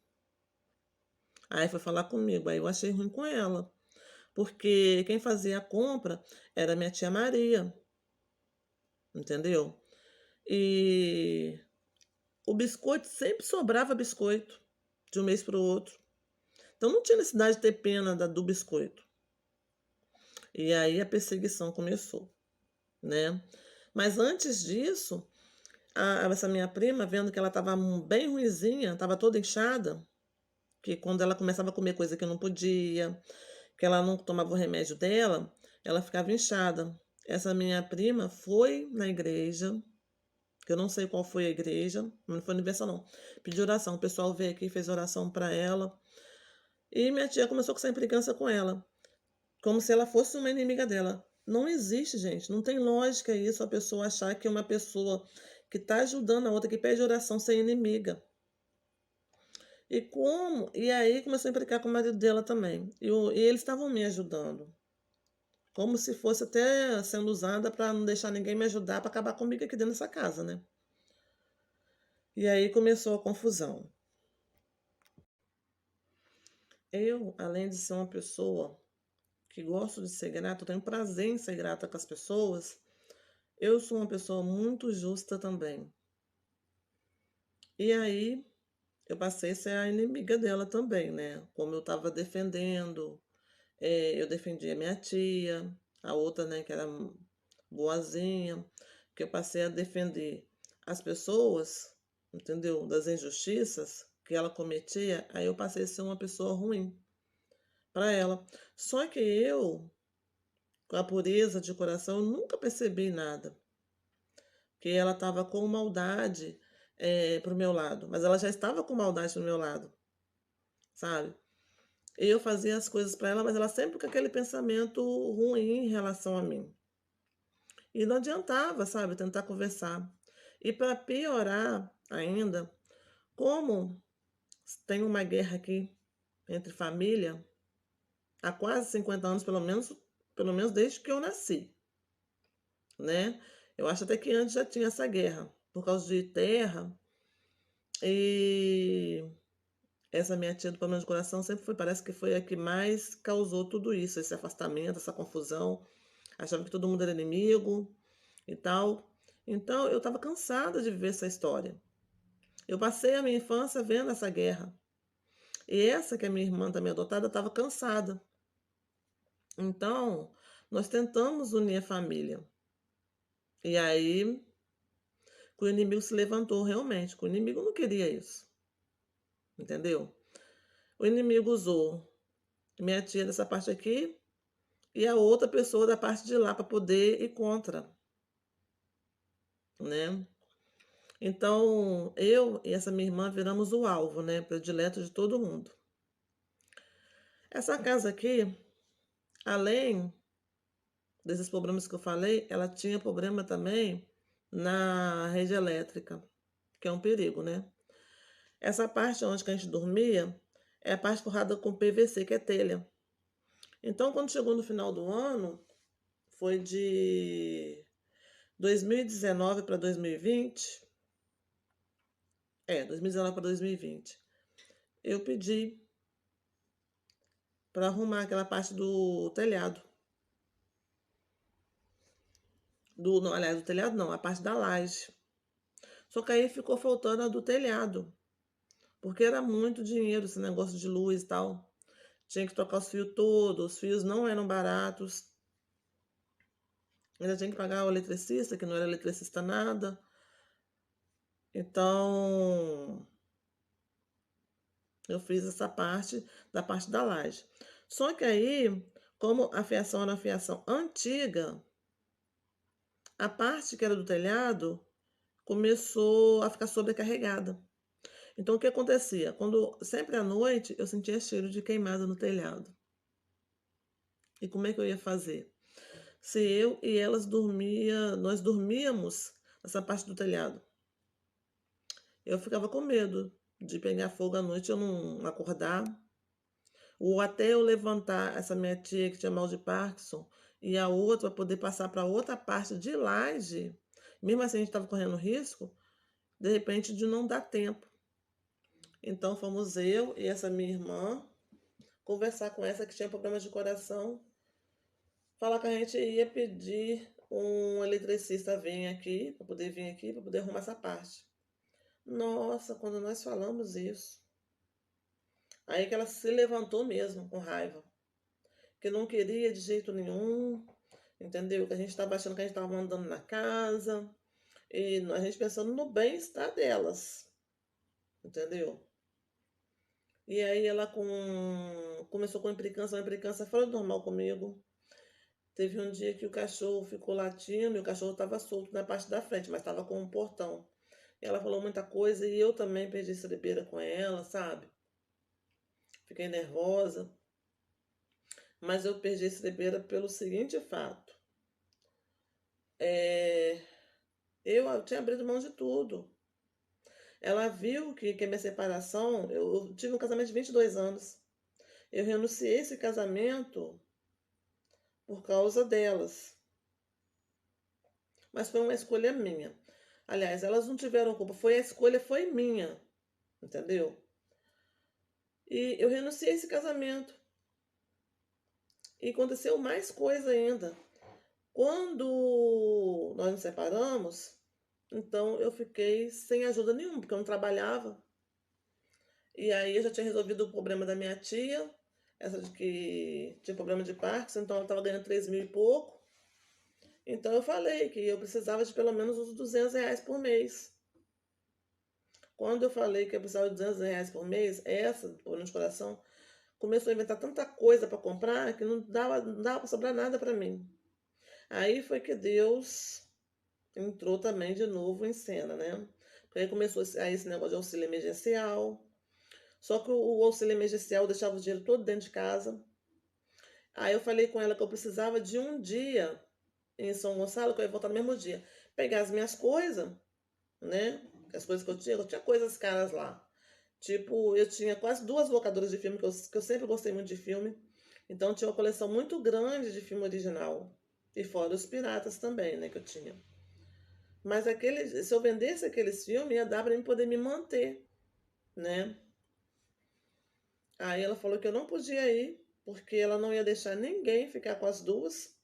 Aí foi falar comigo, aí eu achei ruim com ela, porque quem fazia a compra era minha tia Maria, entendeu? E o biscoito sempre sobrava biscoito de um mês para o outro. Então não tinha necessidade de ter pena do biscoito. E aí a perseguição começou, né? Mas antes disso, essa minha prima, vendo que ela estava bem ruinzinha, estava toda inchada, que quando ela começava a comer coisa que não podia, que ela não tomava o remédio dela, ela ficava inchada. Essa minha prima foi na igreja, que eu não sei qual foi a igreja, mas não foi universal não. Pediu oração, o pessoal veio aqui e fez oração para ela. E minha tia começou com essa implicância com ela. Como se ela fosse uma inimiga dela. Não existe, gente. Não tem lógica isso, a pessoa achar que uma pessoa que está ajudando a outra, que pede oração, ser inimiga. E como? E aí começou a implicar com o marido dela também. E eles estavam me ajudando. Como se fosse até sendo usada para não deixar ninguém me ajudar para acabar comigo aqui dentro dessa casa, né? E aí começou a confusão. Eu, além de ser uma pessoa que gosto de ser grata, eu tenho prazer em ser grata com as pessoas, eu sou uma pessoa muito justa também. E aí eu passei a ser a inimiga dela também, né? Como eu estava defendendo, eu defendi a minha tia, a outra, né, que era boazinha, que eu passei a defender as pessoas, entendeu? Das injustiças que ela cometia, aí eu passei a ser uma pessoa ruim para ela. Só que eu, com a pureza de coração, eu nunca percebi nada. Que ela estava com maldade pro meu lado, mas ela já estava com maldade pro meu lado, sabe? Eu fazia as coisas para ela, mas ela sempre com aquele pensamento ruim em relação a mim. E não adiantava, sabe, tentar conversar. E para piorar ainda, como tem uma guerra aqui entre família há quase 50 anos, pelo menos desde que eu nasci, né? Eu acho até que antes já tinha essa guerra, por causa de terra. E essa minha tia do problema de coração sempre foi, parece que foi a que mais causou tudo isso, esse afastamento, essa confusão. Achava que todo mundo era inimigo e tal. Então eu estava cansada de viver essa história. Eu passei a minha infância vendo essa guerra. E essa, que é minha irmã também adotada, estava cansada. Então, nós tentamos unir a família. E aí, que o inimigo se levantou realmente, que o inimigo não queria isso. Entendeu? O inimigo usou minha tia dessa parte aqui e a outra pessoa da parte de lá para poder ir contra, né? Então, eu e essa minha irmã viramos o alvo, né, predileto de todo mundo. Essa casa aqui, além desses problemas que eu falei, ela tinha problema também na rede elétrica, que é um perigo, né. Essa parte onde que a gente dormia é a parte forrada com PVC, que é telha. Então, quando chegou no final do ano, foi de 2019 para 2020, 2019 para 2020, eu pedi para arrumar aquela parte do telhado. Não, aliás, do telhado não, a parte da laje. Só que aí ficou faltando a do telhado, porque era muito dinheiro esse negócio de luz e tal. Tinha que trocar os fios todos, os fios não eram baratos. Ainda tinha que pagar o eletricista, que não era eletricista nada. Então, eu fiz essa parte da laje. Só que aí, como a fiação era uma fiação antiga, a parte que era do telhado começou a ficar sobrecarregada. Então, o que acontecia? Sempre à noite, eu sentia cheiro de queimado no telhado. E como é que eu ia fazer? Se eu e elas nós dormíamos nessa parte do telhado. Eu ficava com medo de pegar fogo à noite e eu não acordar. Ou até eu levantar essa minha tia que tinha mal de Parkinson e a outra poder passar para outra parte de laje. Mesmo assim, a gente estava correndo risco, de repente, de não dar tempo. Então, fomos eu e essa minha irmã conversar com essa que tinha problemas de coração, falar que a gente ia pedir um eletricista vir aqui, para poder arrumar essa parte. Nossa, quando nós falamos isso, aí que ela se levantou mesmo, com raiva, que não queria de jeito nenhum, entendeu? Que a gente estava achando que a gente estava mandando na casa, e a gente pensando no bem-estar delas, entendeu? E aí ela começou com uma implicância fora do normal comigo. Teve um dia que o cachorro ficou latindo e o cachorro estava solto na parte da frente, mas estava com um portão. E ela falou muita coisa e eu também perdi cerebeira com ela, sabe? Fiquei nervosa. Mas eu perdi cerebeira pelo seguinte fato. É, eu tinha abrido mão de tudo. Ela viu que a minha separação, eu tive um casamento de 22 anos. Eu renunciei a esse casamento por causa delas. Mas foi uma escolha minha. Aliás, elas não tiveram culpa, a escolha foi minha, entendeu? E eu renunciei a esse casamento. E aconteceu mais coisa ainda. Quando nós nos separamos, então eu fiquei sem ajuda nenhuma, porque eu não trabalhava. E aí eu já tinha resolvido o problema da minha tia, essa de que tinha problema de Parkinson, então ela estava ganhando 3 mil e pouco. Então eu falei que eu precisava de pelo menos uns R$ 200 por mês. Quando eu falei que eu precisava de R$ 200 por mês, essa, do problema de coração, começou a inventar tanta coisa para comprar que não dava para sobrar nada para mim. Aí foi que Deus entrou também de novo em cena, né? Porque aí começou aí esse negócio de auxílio emergencial. Só que o auxílio emergencial deixava o dinheiro todo dentro de casa. Aí eu falei com ela que eu precisava de um dia em São Gonçalo, que eu ia voltar no mesmo dia. Pegar as minhas coisas, né? As coisas que eu tinha coisas caras lá. Tipo, eu tinha quase 2 locadoras de filme, que eu sempre gostei muito de filme. Então tinha uma coleção muito grande de filme original. E fora os piratas também, né, que eu tinha. Mas se eu vendesse aqueles filmes, ia dar para mim poder me manter, né? Aí ela falou que eu não podia ir, porque ela não ia deixar ninguém ficar com as duas,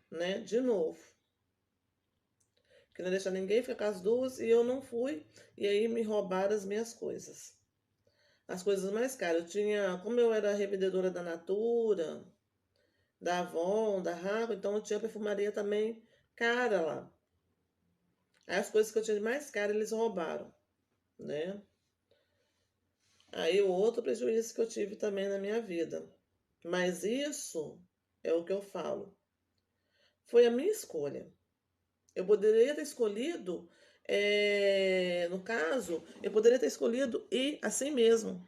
né? De novo. Que não ia deixar ninguém ficar com as duas e eu não fui. E aí me roubaram as minhas coisas. As coisas mais caras. Como eu era revendedora da Natura, da Avon, da Raco, então eu tinha perfumaria também cara lá. Aí as coisas que eu tinha de mais cara eles roubaram, né? Aí o outro prejuízo que eu tive também na minha vida. Mas isso é o que eu falo. Foi a minha escolha. Eu poderia ter escolhido No caso, eu poderia ter escolhido ir assim mesmo,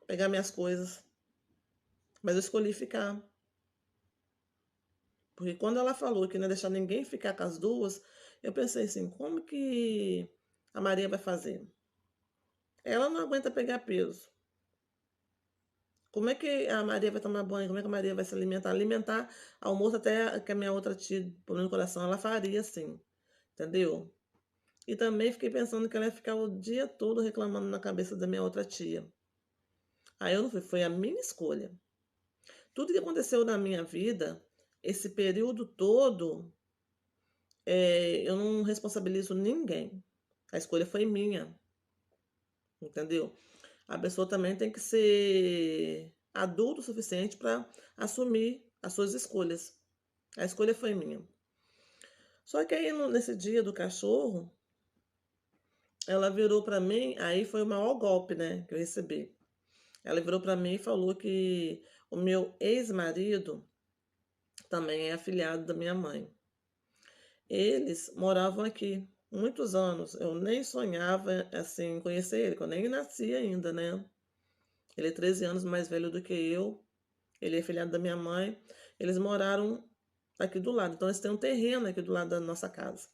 pegar minhas coisas, mas eu escolhi ficar. Porque quando ela falou que não ia deixar ninguém ficar com as duas, eu pensei assim, como que a Maria vai fazer? Ela não aguenta pegar peso. Como é que a Maria vai tomar banho? Como é que a Maria vai se alimentar? Alimentar almoço até que a minha outra tia, por no coração, ela faria assim, entendeu? E também fiquei pensando que ela ia ficar o dia todo reclamando na cabeça da minha outra tia. Aí eu não fui, foi a minha escolha. Tudo que aconteceu na minha vida, esse período todo, eu não responsabilizo ninguém. A escolha foi minha, entendeu? A pessoa também tem que ser adulto o suficiente para assumir as suas escolhas. A escolha foi minha. Só que aí nesse dia do cachorro, ela virou para mim, aí foi o maior golpe, né, que eu recebi. Ela virou para mim e falou que o meu ex-marido também é afilhado da minha mãe. Eles moravam aqui muitos anos. Eu nem sonhava assim conhecer ele, que eu nem nasci ainda, né? Ele é 13 anos mais velho do que eu. Ele é filhado da minha mãe. Eles moraram aqui do lado. Então eles têm um terreno aqui do lado da nossa casa.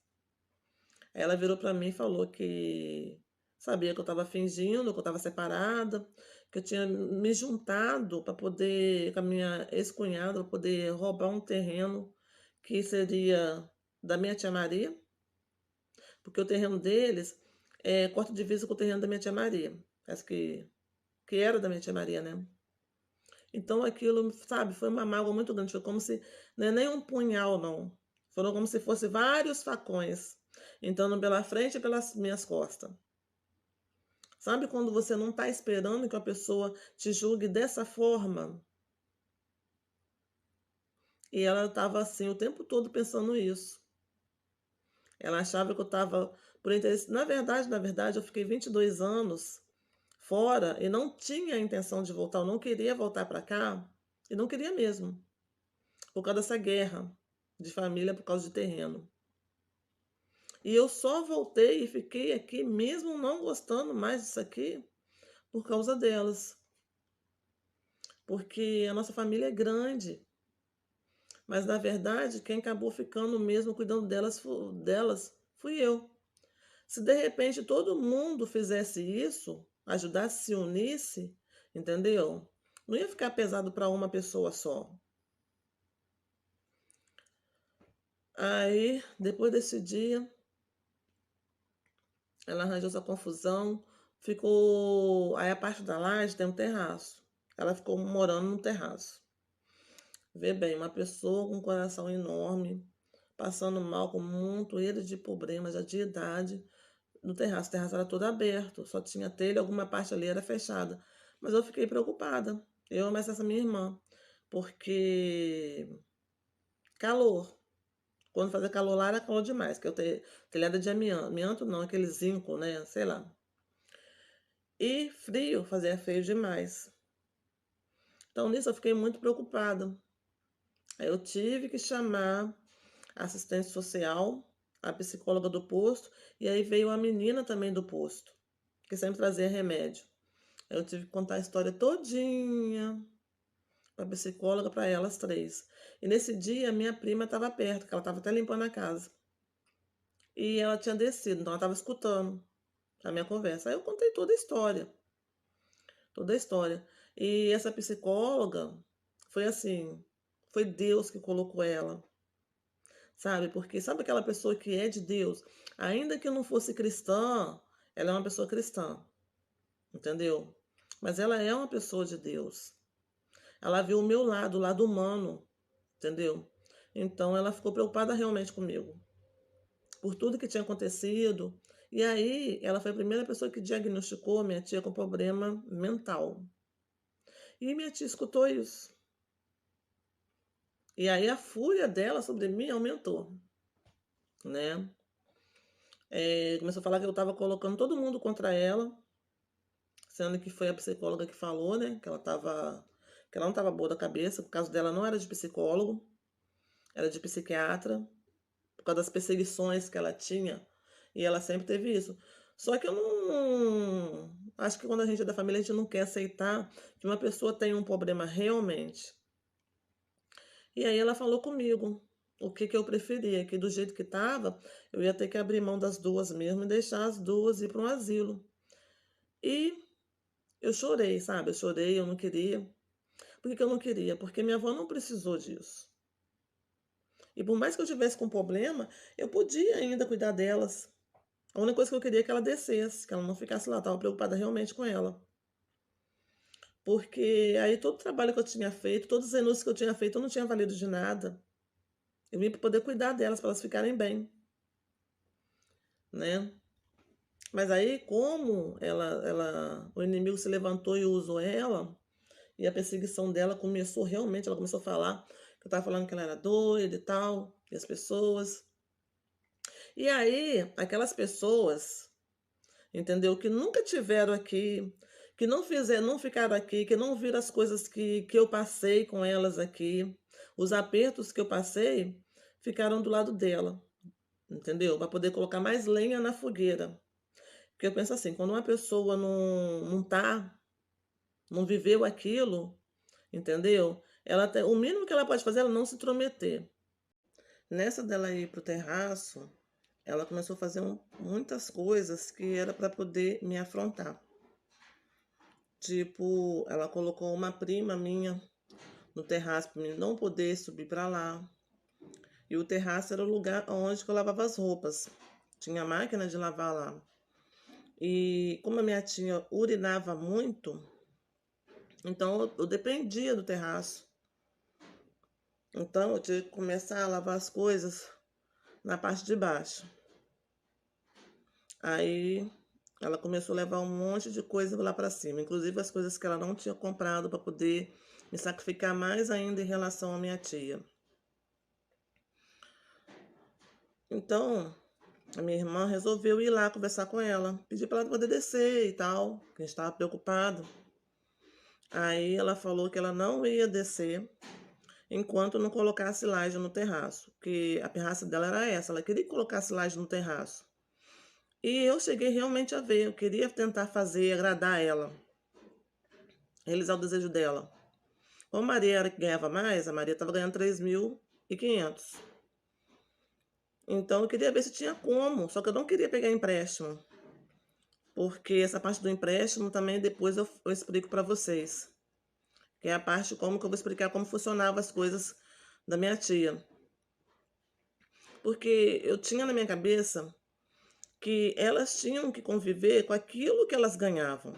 Aí ela virou para mim e falou que sabia que eu estava fingindo, que eu estava separada, que eu tinha me juntado para poder, com a minha ex-cunhada, para poder roubar um terreno que seria da minha tia Maria, porque o terreno deles corta divisa com o terreno da minha tia Maria. Acho que era da minha tia Maria, né? Então aquilo, sabe, foi uma mágoa muito grande. Foi como se, não é nem um punhal, não. Foram como se fossem vários facões, entrando pela frente e pelas minhas costas. Sabe quando você não está esperando que a pessoa te julgue dessa forma? E ela estava assim o tempo todo pensando isso. Ela achava que eu estava por interesse. Na verdade, eu fiquei 22 anos fora e não tinha a intenção de voltar. Eu não queria voltar para cá e não queria mesmo, por causa dessa guerra de família, por causa de terreno. E eu só voltei e fiquei aqui, mesmo não gostando mais disso aqui, por causa delas. Porque a nossa família é grande. Mas, na verdade, quem acabou ficando mesmo cuidando delas fui eu. Se de repente todo mundo fizesse isso, ajudasse, se unisse, entendeu? Não ia ficar pesado para uma pessoa só. Aí, depois desse dia, ela arranjou essa confusão, ficou. Aí a parte da laje tem um terraço. Ela ficou morando no terraço. Vê bem, uma pessoa com um coração enorme, passando mal, com muito ele de problemas, já de idade, no terraço. O terraço era todo aberto, só tinha telha, alguma parte ali era fechada. Mas eu fiquei preocupada, eu, mas essa minha irmã, porque calor. Quando fazia calor lá era calor demais, que eu tenho telhada de amianto. Amianto não, aquele zinco, né? Sei lá. E frio, fazia frio demais. Então nisso eu fiquei muito preocupada. Aí eu tive que chamar a assistente social, a psicóloga do posto, e aí veio a menina também do posto, que sempre trazia remédio. Eu tive que contar a história todinha para a psicóloga, para elas três. E nesse dia, minha prima estava perto, que ela estava até limpando a casa. E ela tinha descido, então ela estava escutando a minha conversa. Aí eu contei toda a história, toda a história. E essa psicóloga foi assim, foi Deus que colocou ela, sabe? Porque sabe aquela pessoa que é de Deus, ainda que não fosse cristã, ela é uma pessoa cristã, entendeu? Mas ela é uma pessoa de Deus. Ela viu o meu lado, o lado humano, entendeu? Então ela ficou preocupada realmente comigo, por tudo que tinha acontecido. E aí ela foi a primeira pessoa que diagnosticou minha tia com problema mental. E minha tia escutou isso. E aí a fúria dela sobre mim aumentou, né? Começou a falar que eu estava colocando todo mundo contra ela, sendo que foi a psicóloga que falou, né? Que ela não estava boa da cabeça, o caso dela não era de psicólogo, era de psiquiatra, por causa das perseguições que ela tinha E ela sempre teve isso. Só que eu não acho que quando a gente é da família, a gente não quer aceitar que uma pessoa tem um problema realmente. E aí ela falou comigo o que que eu preferia, que do jeito que estava, eu ia ter que abrir mão das 2 mesmo e deixar as 2 ir para um asilo. E eu chorei, sabe, eu chorei, eu não queria. Por que que eu não queria? Porque minha avó não precisou disso. E por mais que eu tivesse com problema, eu podia ainda cuidar delas. A única coisa que eu queria é que ela descesse, que ela não ficasse lá, eu estava preocupada realmente com ela. Porque aí todo o trabalho que eu tinha feito, todos os renúncios que eu tinha feito, eu não tinha valido de nada. Eu vim para poder cuidar delas, para elas ficarem bem, né. Mas aí como o inimigo se levantou e usou ela, e a perseguição dela começou realmente, ela começou a falar que eu estava falando que ela era doida e tal, e as pessoas. E aí, aquelas pessoas, entendeu, que nunca tiveram aqui, que não ficaram aqui, que não viram as coisas que eu passei com elas aqui, os apertos que eu passei, ficaram do lado dela, entendeu, para poder colocar mais lenha na fogueira. Porque eu penso assim, quando uma pessoa não viveu aquilo, entendeu? Ela tem, o mínimo que ela pode fazer é ela não se intrometer. Nessa dela ir pro terraço, ela começou a fazer muitas coisas que era para poder me afrontar. Tipo, ela colocou uma prima minha no terraço para mim não poder subir para lá. E o terraço era o lugar onde eu lavava as roupas. Tinha máquina de lavar lá. E como a minha tia urinava muito, então eu dependia do terraço. Então eu tive que começar a lavar as coisas na parte de baixo. Aí ela começou a levar um monte de coisa lá para cima, inclusive as coisas que ela não tinha comprado para poder me sacrificar mais ainda em relação à minha tia. Então, a minha irmã resolveu ir lá conversar com ela, pedir para ela poder descer e tal, que a gente estava preocupado. Aí ela falou que ela não ia descer enquanto não colocasse laje no terraço, que a pirraça dela era essa, ela queria que colocasse laje no terraço. E eu cheguei realmente a ver, eu queria tentar fazer, agradar ela, realizar o desejo dela. Como a Maria era que ganhava mais, a Maria estava ganhando 3.500. Então eu queria ver se tinha como, só que eu não queria pegar empréstimo, porque essa parte do empréstimo também depois eu explico para vocês, que é a parte como que eu vou explicar como funcionavam as coisas da minha tia. Porque eu tinha na minha cabeça que elas tinham que conviver com aquilo que elas ganhavam.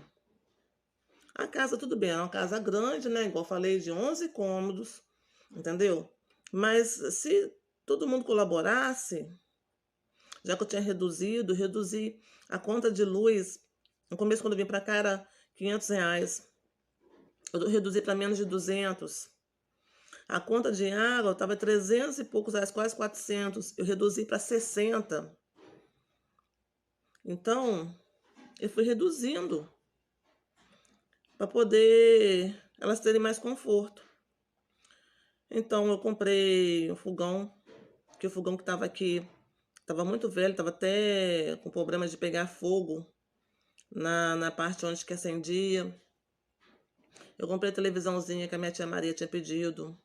A casa, tudo bem, era uma casa grande, né? Igual eu falei, de 11 cômodos, entendeu? Mas se todo mundo colaborasse, já que eu tinha reduzi a conta de luz. No começo, quando eu vim para cá, era R$ 500. Eu reduzi para menos de 200. A conta de água estava 300 e poucos reais, quase 400. Eu reduzi para 60. Então, eu fui reduzindo para poder elas terem mais conforto. Então, eu comprei um fogão, que o fogão que estava aqui estava muito velho, estava até com problema de pegar fogo na parte onde que acendia. Eu comprei a televisãozinha que a minha tia Maria tinha pedido.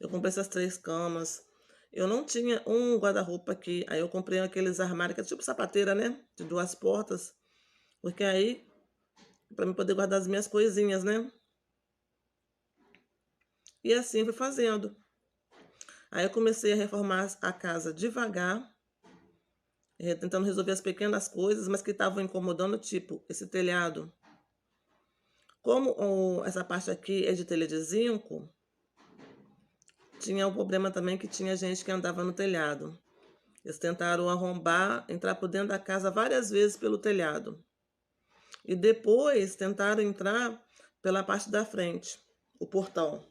Eu comprei essas 3 camas. Eu não tinha um guarda-roupa aqui. Aí eu comprei aqueles armários que é tipo sapateira, né? De 2 portas. Porque aí, para eu poder guardar as minhas coisinhas, né? E assim fui fazendo. Aí eu comecei a reformar a casa devagar, tentando resolver as pequenas coisas, mas que estavam incomodando, tipo esse telhado. Como essa parte aqui é de telha de zinco, tinha um problema também que tinha gente que andava no telhado. Eles tentaram arrombar, entrar por dentro da casa várias vezes pelo telhado. E depois tentaram entrar pela parte da frente, o portão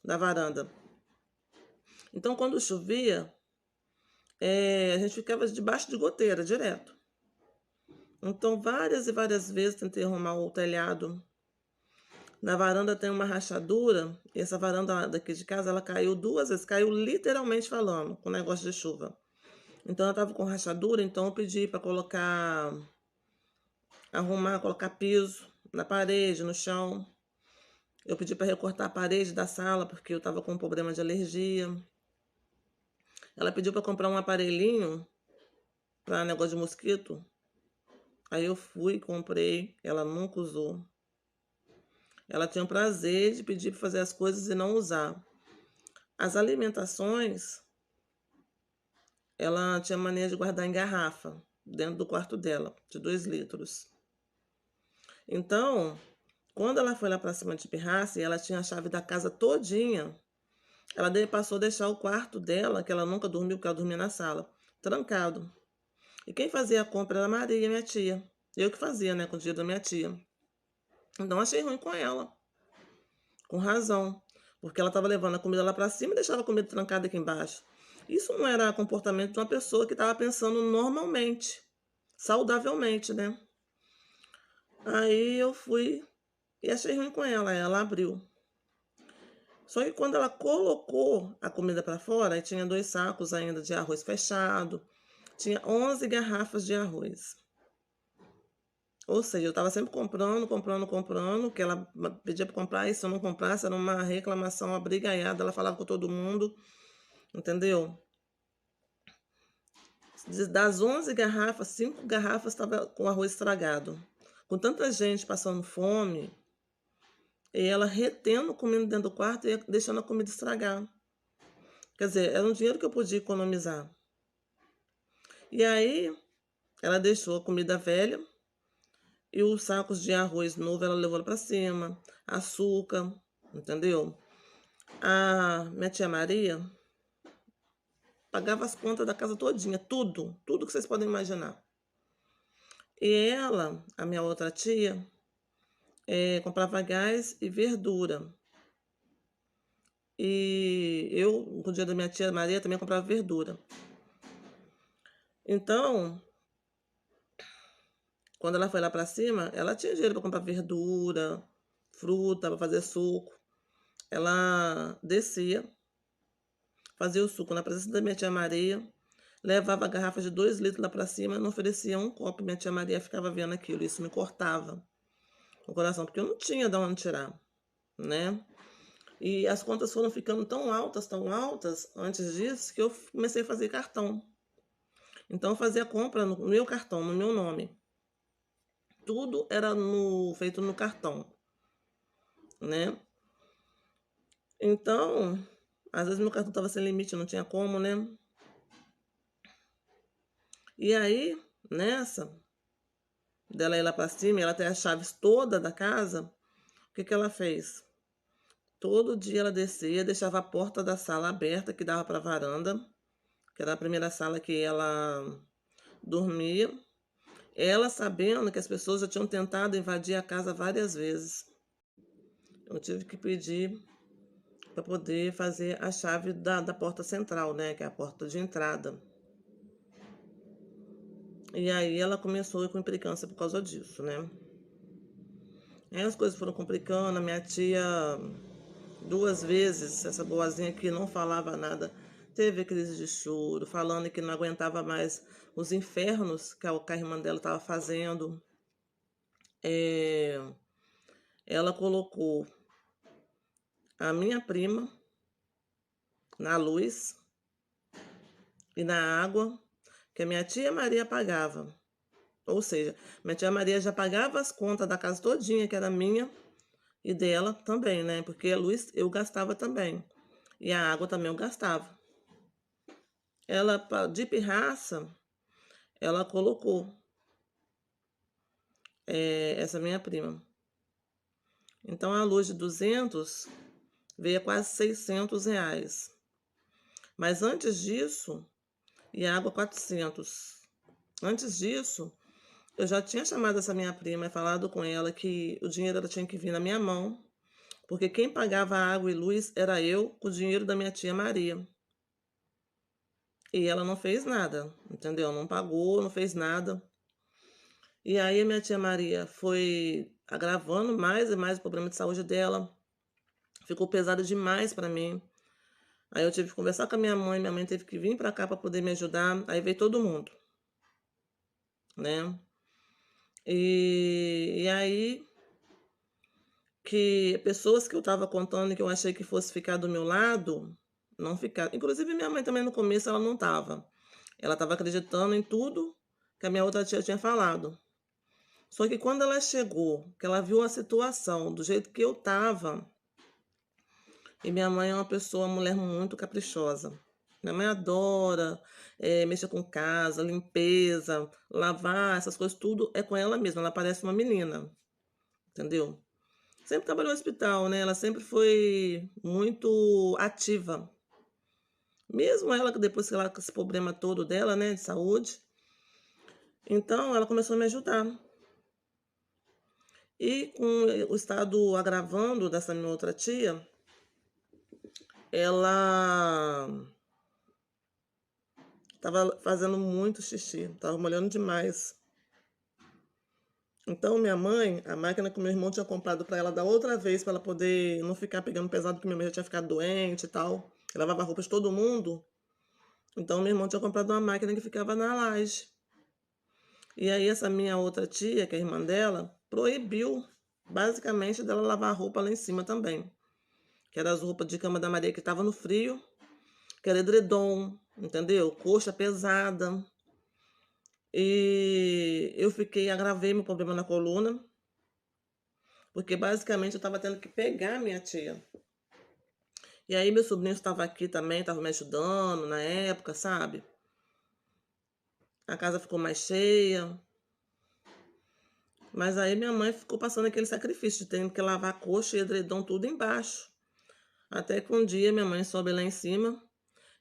da varanda. Então, quando chovia, a gente ficava debaixo de goteira, direto. Então, várias e várias vezes tentei arrumar o telhado. Na varanda tem uma rachadura, e essa varanda daqui de casa, ela caiu 2 vezes, caiu literalmente falando, com o negócio de chuva. Então ela estava com rachadura, então eu pedi para arrumar, colocar piso na parede, no chão. Eu pedi para recortar a parede da sala porque eu estava com um problema de alergia. Ela pediu para comprar um aparelhinho para negócio de mosquito. Aí eu fui, comprei, ela nunca usou. Ela tinha o prazer de pedir para fazer as coisas e não usar. As alimentações, ela tinha mania de guardar em garrafa, dentro do quarto dela, de 2 litros. Então, quando ela foi lá para cima de pirraça e ela tinha a chave da casa todinha, ela passou a deixar o quarto dela, que ela nunca dormiu, porque ela dormia na sala, trancado. E quem fazia a compra era a Maria, minha tia. Eu que fazia, né, com o dinheiro da minha tia. Então achei ruim com ela, com razão, porque ela estava levando a comida lá para cima e deixava a comida trancada aqui embaixo. Isso não era comportamento de uma pessoa que estava pensando normalmente, saudavelmente, né? Aí eu fui e achei ruim com ela. Ela abriu. Só que quando ela colocou a comida para fora, tinha 2 sacos ainda de arroz fechado, tinha 11 garrafas de arroz. Ou seja, eu estava sempre comprando, que ela pedia para comprar, e se eu não comprasse, era uma reclamação, uma brigaiada, ela falava com todo mundo, entendeu? Das 11 garrafas, 5 garrafas estavam com arroz estragado. Com tanta gente passando fome, e ela retendo comida dentro do quarto e deixando a comida estragar. Quer dizer, era um dinheiro que eu podia economizar. E aí, ela deixou a comida velha e os sacos de arroz novo ela levou para cima, açúcar, entendeu? A minha tia Maria pagava as contas da casa todinha, tudo que vocês podem imaginar. E ela, a minha outra tia, comprava gás e verdura. E eu, com o dia da minha tia Maria, também comprava verdura. Então, quando ela foi lá para cima, ela tinha dinheiro para comprar verdura, fruta, para fazer suco. Ela descia, fazia o suco na presença da minha tia Maria, levava a garrafa de 2 litros lá para cima e não oferecia um copo. Minha tia Maria ficava vendo aquilo, isso me cortava o coração, porque eu não tinha de onde tirar, né? E as contas foram ficando tão altas antes disso, que eu comecei a fazer cartão. Então eu fazia compra no meu cartão, no meu nome. Tudo era feito no cartão, né? Então, às vezes meu cartão estava sem limite, não tinha como, né? E aí, nessa, dela ir lá para cima, e ela ter as chaves toda da casa, o que que ela fez? Todo dia ela descia, deixava a porta da sala aberta, que dava para a varanda, que era a primeira sala que ela dormia. Ela sabendo que as pessoas já tinham tentado invadir a casa várias vezes. Eu tive que pedir para poder fazer a chave da porta central, né? Que é a porta de entrada. E aí ela começou com implicância por causa disso, né? Aí as coisas foram complicando, a minha tia, 2 vezes, essa boazinha que não falava nada, teve crise de choro, falando que não aguentava mais os infernos que a irmã dela estava fazendo. Ela colocou a minha prima na luz e na água que a minha tia Maria pagava. Ou seja, minha tia Maria já pagava as contas da casa todinha, que era minha e dela também, né? Porque a luz eu gastava também. E a água também eu gastava. Ela, de pirraça, ela colocou essa minha prima. Então a luz de 200 veio a quase R$ 600. Mas antes disso, e a água 400. Antes disso, eu já tinha chamado essa minha prima e falado com ela que o dinheiro ela tinha que vir na minha mão, porque quem pagava água e luz era eu, com o dinheiro da minha tia Maria. E ela não fez nada, entendeu? Não pagou, não fez nada. E aí a minha tia Maria foi agravando mais e mais o problema de saúde dela. Ficou pesado demais para mim. Aí eu tive que conversar com a minha mãe teve que vir para cá para poder me ajudar, aí veio todo mundo, né. E aí que pessoas que eu estava contando e que eu achei que fosse ficar do meu lado, não ficaram. Inclusive minha mãe também no começo ela não estava. Ela estava acreditando em tudo que a minha outra tia tinha falado. Só que quando ela chegou, que ela viu a situação do jeito que eu estava, e minha mãe é uma mulher muito caprichosa. Minha mãe adora, mexer com casa, limpeza, lavar, essas coisas tudo é com ela mesma, ela parece uma menina, entendeu. Sempre trabalhou no hospital, né, ela sempre foi muito ativa. Mesmo ela que depois que ela com esse problema todo dela, né, de saúde, então ela começou a me ajudar. E com o estado agravando dessa minha outra tia, ela estava fazendo muito xixi, estava molhando demais. Então minha mãe, a máquina que meu irmão tinha comprado para ela da outra vez, para ela poder não ficar pegando pesado, porque minha mãe já tinha ficado doente e tal, lavava a roupa de todo mundo, então meu irmão tinha comprado uma máquina que ficava na laje. E aí essa minha outra tia, que é irmã dela, proibiu basicamente dela lavar a roupa lá em cima também, que era as roupas de cama da Maria que estava no frio, que era edredom, entendeu? Coxa pesada. E eu agravei meu problema na coluna, porque basicamente eu estava tendo que pegar minha tia. E aí meu sobrinho estava aqui também, estava me ajudando na época, sabe? A casa ficou mais cheia. Mas aí minha mãe ficou passando aquele sacrifício de ter que lavar coxa e edredom tudo embaixo. Até que um dia minha mãe sobe lá em cima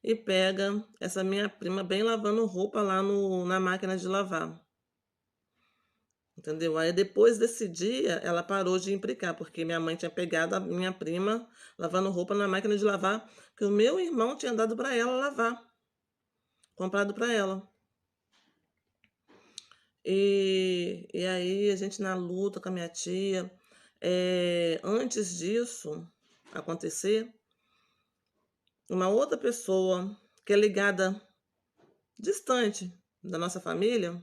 e pega essa minha prima bem lavando roupa lá na máquina de lavar. Entendeu? Aí depois desse dia, ela parou de implicar, porque minha mãe tinha pegado a minha prima lavando roupa na máquina de lavar, que o meu irmão tinha dado para ela lavar, comprado para ela. E aí a gente na luta com a minha tia. Antes disso acontecer, uma outra pessoa que é ligada, distante da nossa família,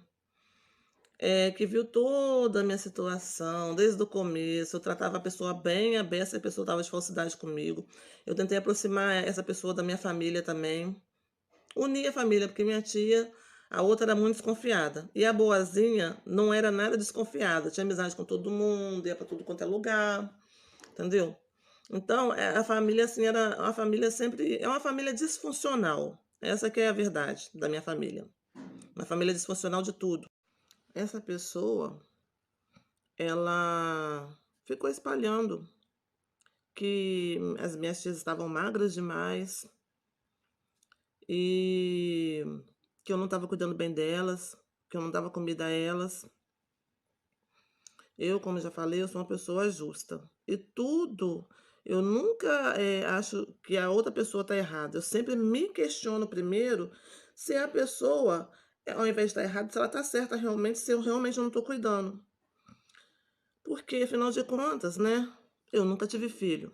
que viu toda a minha situação, desde o começo, eu tratava a pessoa bem, a beça, a pessoa estava de falsidade comigo. Eu tentei aproximar essa pessoa da minha família também, unir a família, porque minha tia, a outra era muito desconfiada. E a boazinha não era nada desconfiada, tinha amizade com todo mundo, ia para tudo quanto é lugar, entendeu? Então, a família, assim, era uma família sempre. É uma família disfuncional. Essa que é a verdade da minha família. Uma família disfuncional de tudo. Essa pessoa, ela ficou espalhando que as minhas tias estavam magras demais e que eu não estava cuidando bem delas, que eu não dava comida a elas. Eu, como já falei, eu sou uma pessoa justa. E tudo, eu nunca acho que a outra pessoa está errada. Eu sempre me questiono primeiro se a pessoa, ao invés de estar errada, se ela está certa realmente, se eu realmente não estou cuidando. Porque, afinal de contas, né? Eu nunca tive filho,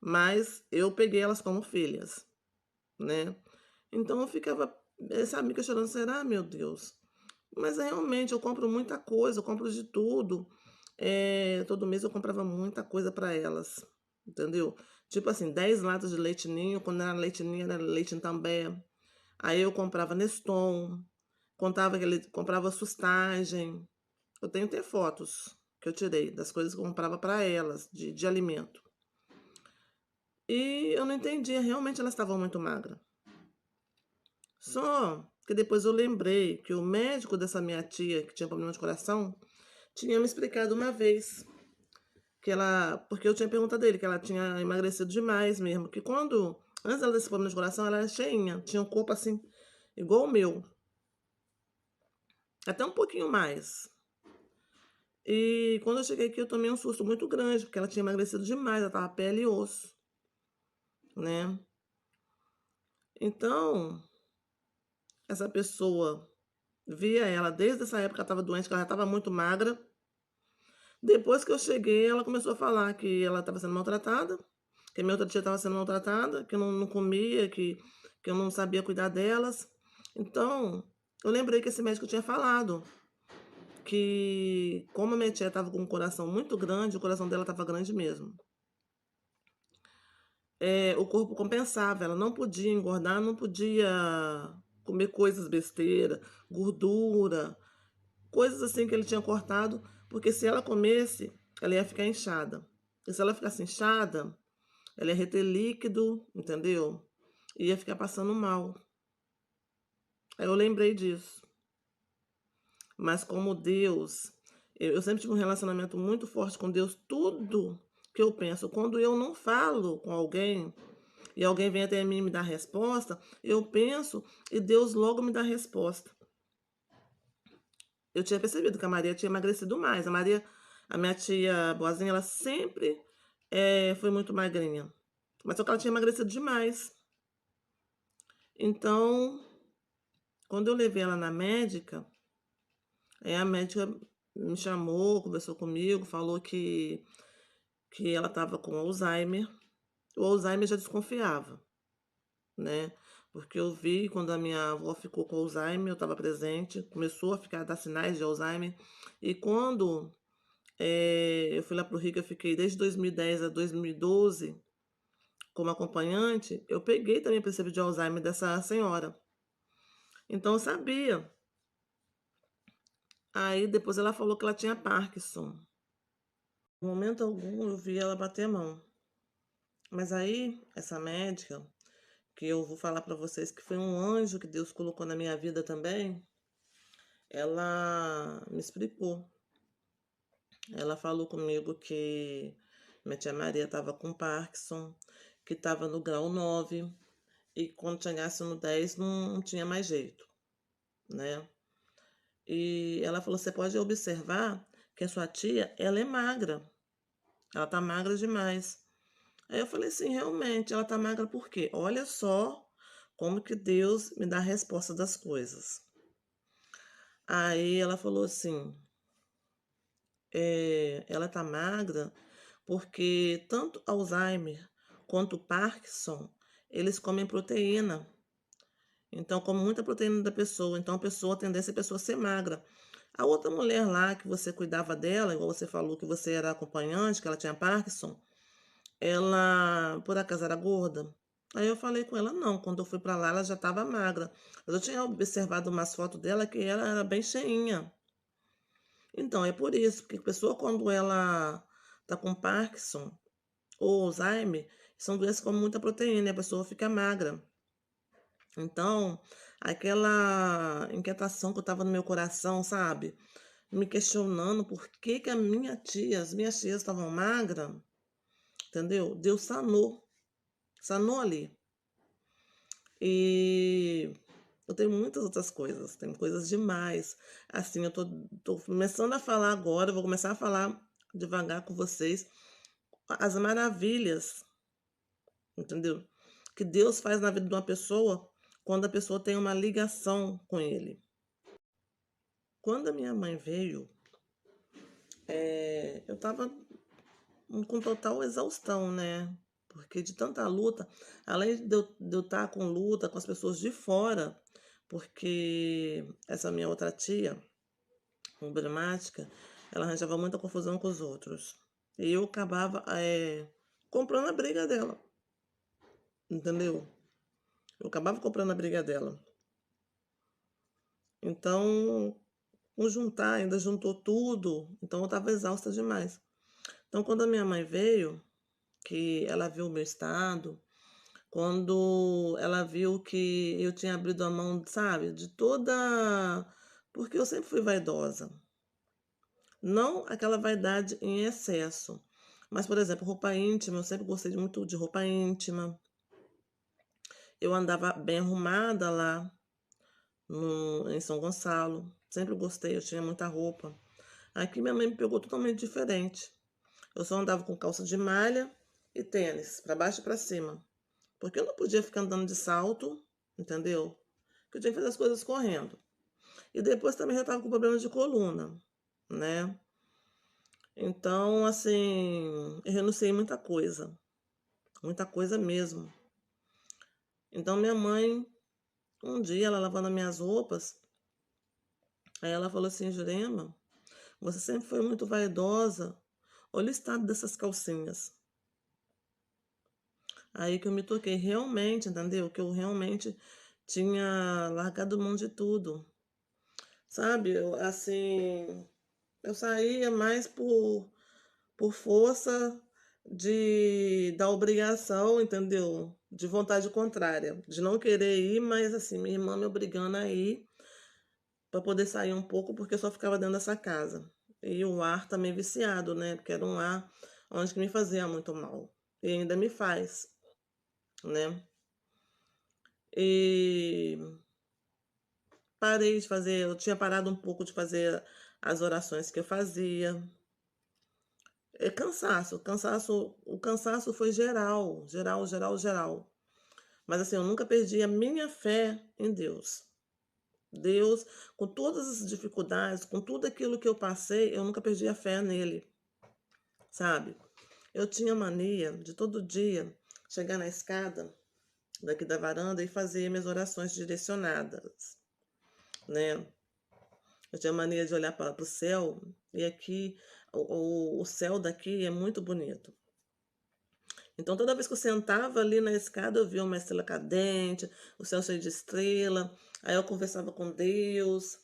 mas eu peguei elas como filhas, né? Então eu ficava, sabe, me questionando, será, meu Deus? Mas realmente eu compro muita coisa, eu compro de tudo. Todo mês eu comprava muita coisa para elas, entendeu? Tipo assim, 10 latas de leite ninho, quando era leite ninho era leite em também. Aí eu comprava Neston, comprava sustagem. Eu tenho até fotos que eu tirei das coisas que eu comprava para elas, de alimento. E eu não entendia, realmente elas estavam muito magras. Só que depois eu lembrei que o médico dessa minha tia, que tinha problema de coração, tinha me explicado uma vez que ela. Porque eu tinha perguntado dele que ela tinha emagrecido demais mesmo. Que quando. Antes dela desse problema de coração, ela era cheinha. Tinha um corpo assim, igual o meu. Até um pouquinho mais. E quando eu cheguei aqui, eu tomei um susto muito grande, porque ela tinha emagrecido demais, ela tava pele e osso, né? Então, essa pessoa via ela desde essa época que ela estava doente, que ela já estava muito magra. Depois que eu cheguei, ela começou a falar que ela estava sendo maltratada, que minha outra tia estava sendo maltratada, que eu não comia, que eu não sabia cuidar delas. Então, eu lembrei que esse médico tinha falado que, como a minha tia estava com um coração muito grande, o coração dela estava grande mesmo. O corpo compensava, ela não podia engordar, não podia comer coisas besteira, gordura, coisas assim que ele tinha cortado, porque se ela comesse, ela ia ficar inchada. E se ela ficasse inchada, ela ia reter líquido, entendeu? E ia ficar passando mal. Aí eu lembrei disso. Mas como Deus, eu sempre tive um relacionamento muito forte com Deus, tudo que eu penso, quando eu não falo com alguém e alguém vem até mim e me dá resposta, eu penso e Deus logo me dá resposta. Eu tinha percebido que a Maria tinha emagrecido mais. A minha tia boazinha, ela sempre foi muito magrinha. Mas só que ela tinha emagrecido demais. Então, quando eu levei ela na médica, a médica me chamou, conversou comigo, falou que ela estava com Alzheimer. O Alzheimer já desconfiava, né? Porque eu vi quando a minha avó ficou com Alzheimer, eu estava presente, começou a ficar a dar sinais de Alzheimer. E quando eu fui lá para o Rio, eu fiquei desde 2010 a 2012 como acompanhante, eu peguei também a princípio de Alzheimer dessa senhora. Então eu sabia. Aí depois ela falou que ela tinha Parkinson. Em momento algum eu vi ela bater a mão. Mas aí, essa médica, que eu vou falar para vocês que foi um anjo que Deus colocou na minha vida também, ela me explicou. Ela falou comigo que minha tia Maria estava com Parkinson, que estava no grau 9 e quando chegasse no 10 não tinha mais jeito, né? E ela falou: você pode observar que a sua tia, ela é magra, ela tá magra demais. Aí eu falei assim, realmente, ela tá magra por quê? Olha só como que Deus me dá a resposta das coisas. Aí ela falou assim, ela tá magra porque tanto Alzheimer quanto Parkinson, eles comem proteína. Então, come muita proteína da pessoa. Então, a tendência é a pessoa ser magra. A outra mulher lá que você cuidava dela, igual você falou que você era acompanhante, que ela tinha Parkinson, ela por acaso era gorda? Aí eu falei com ela, não, quando eu fui pra lá ela já estava magra. Mas eu tinha observado umas fotos dela que ela era bem cheinha. Então, é por isso, porque a pessoa quando ela tá com Parkinson ou Alzheimer, são doenças com muita proteína, e a pessoa fica magra. Então, aquela inquietação que eu tava no meu coração, sabe? Me questionando por que que as minhas tias estavam magras, entendeu? Deus sanou ali. E eu tenho muitas outras coisas, tenho coisas demais. Assim, tô começando a falar agora, eu vou começar a falar devagar com vocês as maravilhas, entendeu? Que Deus faz na vida de uma pessoa quando a pessoa tem uma ligação com Ele. Quando a minha mãe veio, eu tava com total exaustão, né? Porque de tanta luta, além de eu estar com luta com as pessoas de fora, porque essa minha outra tia, problemática, ela arranjava muita confusão com os outros. E eu acabava comprando a briga dela, entendeu? Eu acabava comprando a briga dela. Então, com juntar, ainda juntou tudo, então eu estava exausta demais. Então, quando a minha mãe veio, que ela viu o meu estado, quando ela viu que eu tinha abrido a mão, sabe, de toda. Porque eu sempre fui vaidosa. Não aquela vaidade em excesso. Mas, por exemplo, roupa íntima, eu sempre gostei muito de roupa íntima. Eu andava bem arrumada lá em São Gonçalo. Sempre gostei, eu tinha muita roupa. Aqui minha mãe me pegou totalmente diferente. Eu só andava com calça de malha e tênis, para baixo e para cima. Porque eu não podia ficar andando de salto, entendeu? Porque eu tinha que fazer as coisas correndo. E depois também já estava com problema de coluna, né? Então, assim, eu renunciei muita coisa. muita coisa mesmo. Então minha mãe, um dia ela lavando as minhas roupas, aí ela falou assim: "Jurema, você sempre foi muito vaidosa, olha o estado dessas calcinhas". Aí que eu me toquei realmente, entendeu, que eu realmente tinha largado mão de tudo, sabe, eu, assim, eu saía mais por força da obrigação, entendeu, de vontade contrária, de não querer ir, mas, assim, minha irmã me obrigando a ir para poder sair um pouco, porque eu só ficava dentro dessa casa. E o ar também viciado, né, porque era um ar onde que me fazia muito mal, e ainda me faz, né. E parei de fazer, eu tinha parado um pouco de fazer as orações que eu fazia. É cansaço, o cansaço foi geral, geral, geral, geral. Mas, assim, eu nunca perdi a minha fé em Deus. Deus, com todas as dificuldades, com tudo aquilo que eu passei, eu nunca perdi a fé nele, sabe. Eu tinha mania de todo dia chegar na escada daqui da varanda e fazer minhas orações direcionadas, né. Eu tinha mania de olhar para o céu, e aqui o céu daqui é muito bonito. Então toda vez que eu sentava ali na escada, eu via uma estrela cadente, o céu cheio de estrela, aí eu conversava com Deus,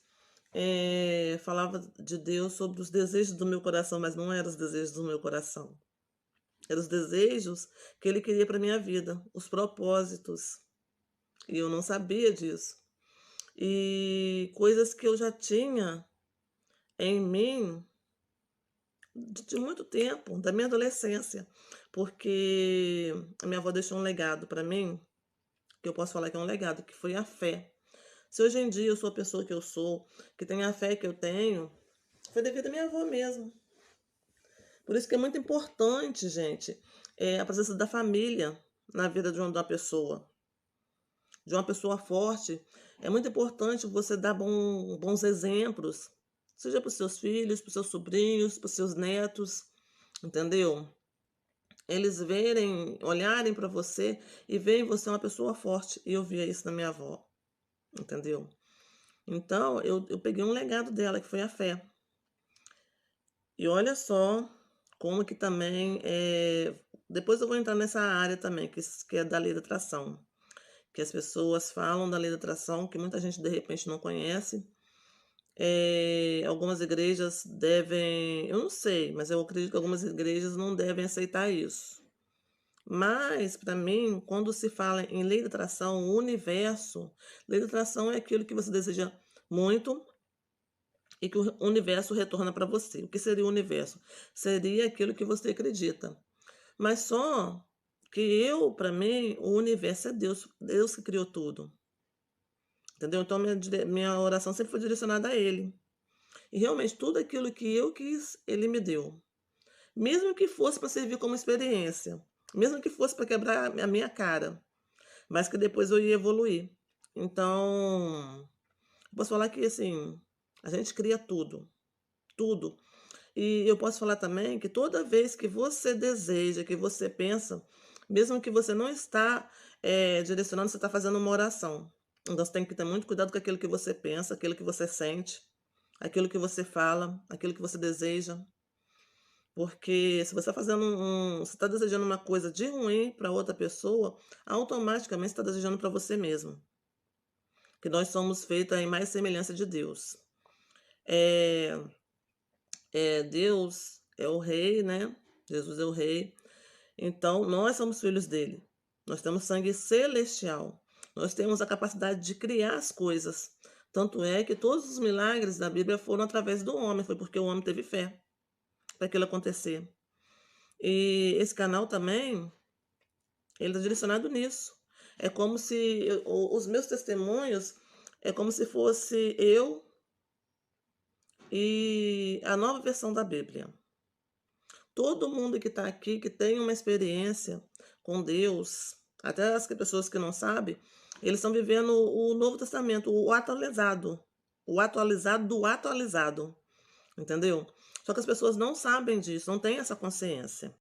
falava de Deus sobre os desejos do meu coração, mas não eram os desejos do meu coração, eram os desejos que ele queria para minha vida, os propósitos, e eu não sabia disso. E coisas que eu já tinha em mim de muito tempo, da minha adolescência, porque a minha avó deixou um legado para mim, que eu posso falar que é um legado, que foi a fé. Se hoje em dia eu sou a pessoa que eu sou, que tenho a fé que eu tenho, foi devido à minha avó mesmo. Por isso que é muito importante, gente, a presença da família na vida de uma pessoa, de uma pessoa forte. É muito importante você dar bons exemplos, seja para os seus filhos, para os seus sobrinhos, para os seus netos, entendeu? Eles verem, olharem para você e verem você uma pessoa forte. E eu via isso na minha avó, entendeu? Então, eu peguei um legado dela, que foi a fé. E olha só como que também, depois eu vou entrar nessa área também, que é da lei da atração, que as pessoas falam da lei da atração, que muita gente de repente não conhece. Algumas igrejas devem, eu não sei, mas eu acredito que algumas igrejas não devem aceitar isso. Mas, para mim, quando se fala em lei da atração, o universo, lei da atração é aquilo que você deseja muito e que o universo retorna para você. O que seria o universo? Seria aquilo que você acredita. Mas só que para mim, o universo é Deus, Deus que criou tudo. Entendeu? Então, minha oração sempre foi direcionada a Ele. E realmente, tudo aquilo que eu quis, Ele me deu. Mesmo que fosse para servir como experiência, mesmo que fosse para quebrar a minha cara, mas que depois eu ia evoluir. Então, eu posso falar que, assim, a gente cria tudo, tudo. E eu posso falar também que toda vez que você deseja, que você pensa, mesmo que você não está, direcionando, você está fazendo uma oração. Então você tem que ter muito cuidado com aquilo que você pensa, aquilo que você sente, aquilo que você fala, aquilo que você deseja. Porque se você está fazendo você está desejando uma coisa de ruim para outra pessoa, automaticamente você está desejando para você mesmo, que nós somos feitos em mais semelhança de Deus. Eh Deus é o rei, né, Jesus é o rei, então nós somos filhos dele. Nós temos sangue celestial. Nós temos a capacidade de criar as coisas. Tanto é que todos os milagres da Bíblia foram através do homem, foi porque o homem teve fé para aquilo acontecer. E esse canal também, ele está direcionado nisso. É como se os meus testemunhos é como se fosse eu e a nova versão da Bíblia. Todo mundo que está aqui, que tem uma experiência com Deus, até as pessoas que não sabem, eles estão vivendo o Novo Testamento, o atualizado do atualizado, entendeu? Só que as pessoas não sabem disso, não têm essa consciência.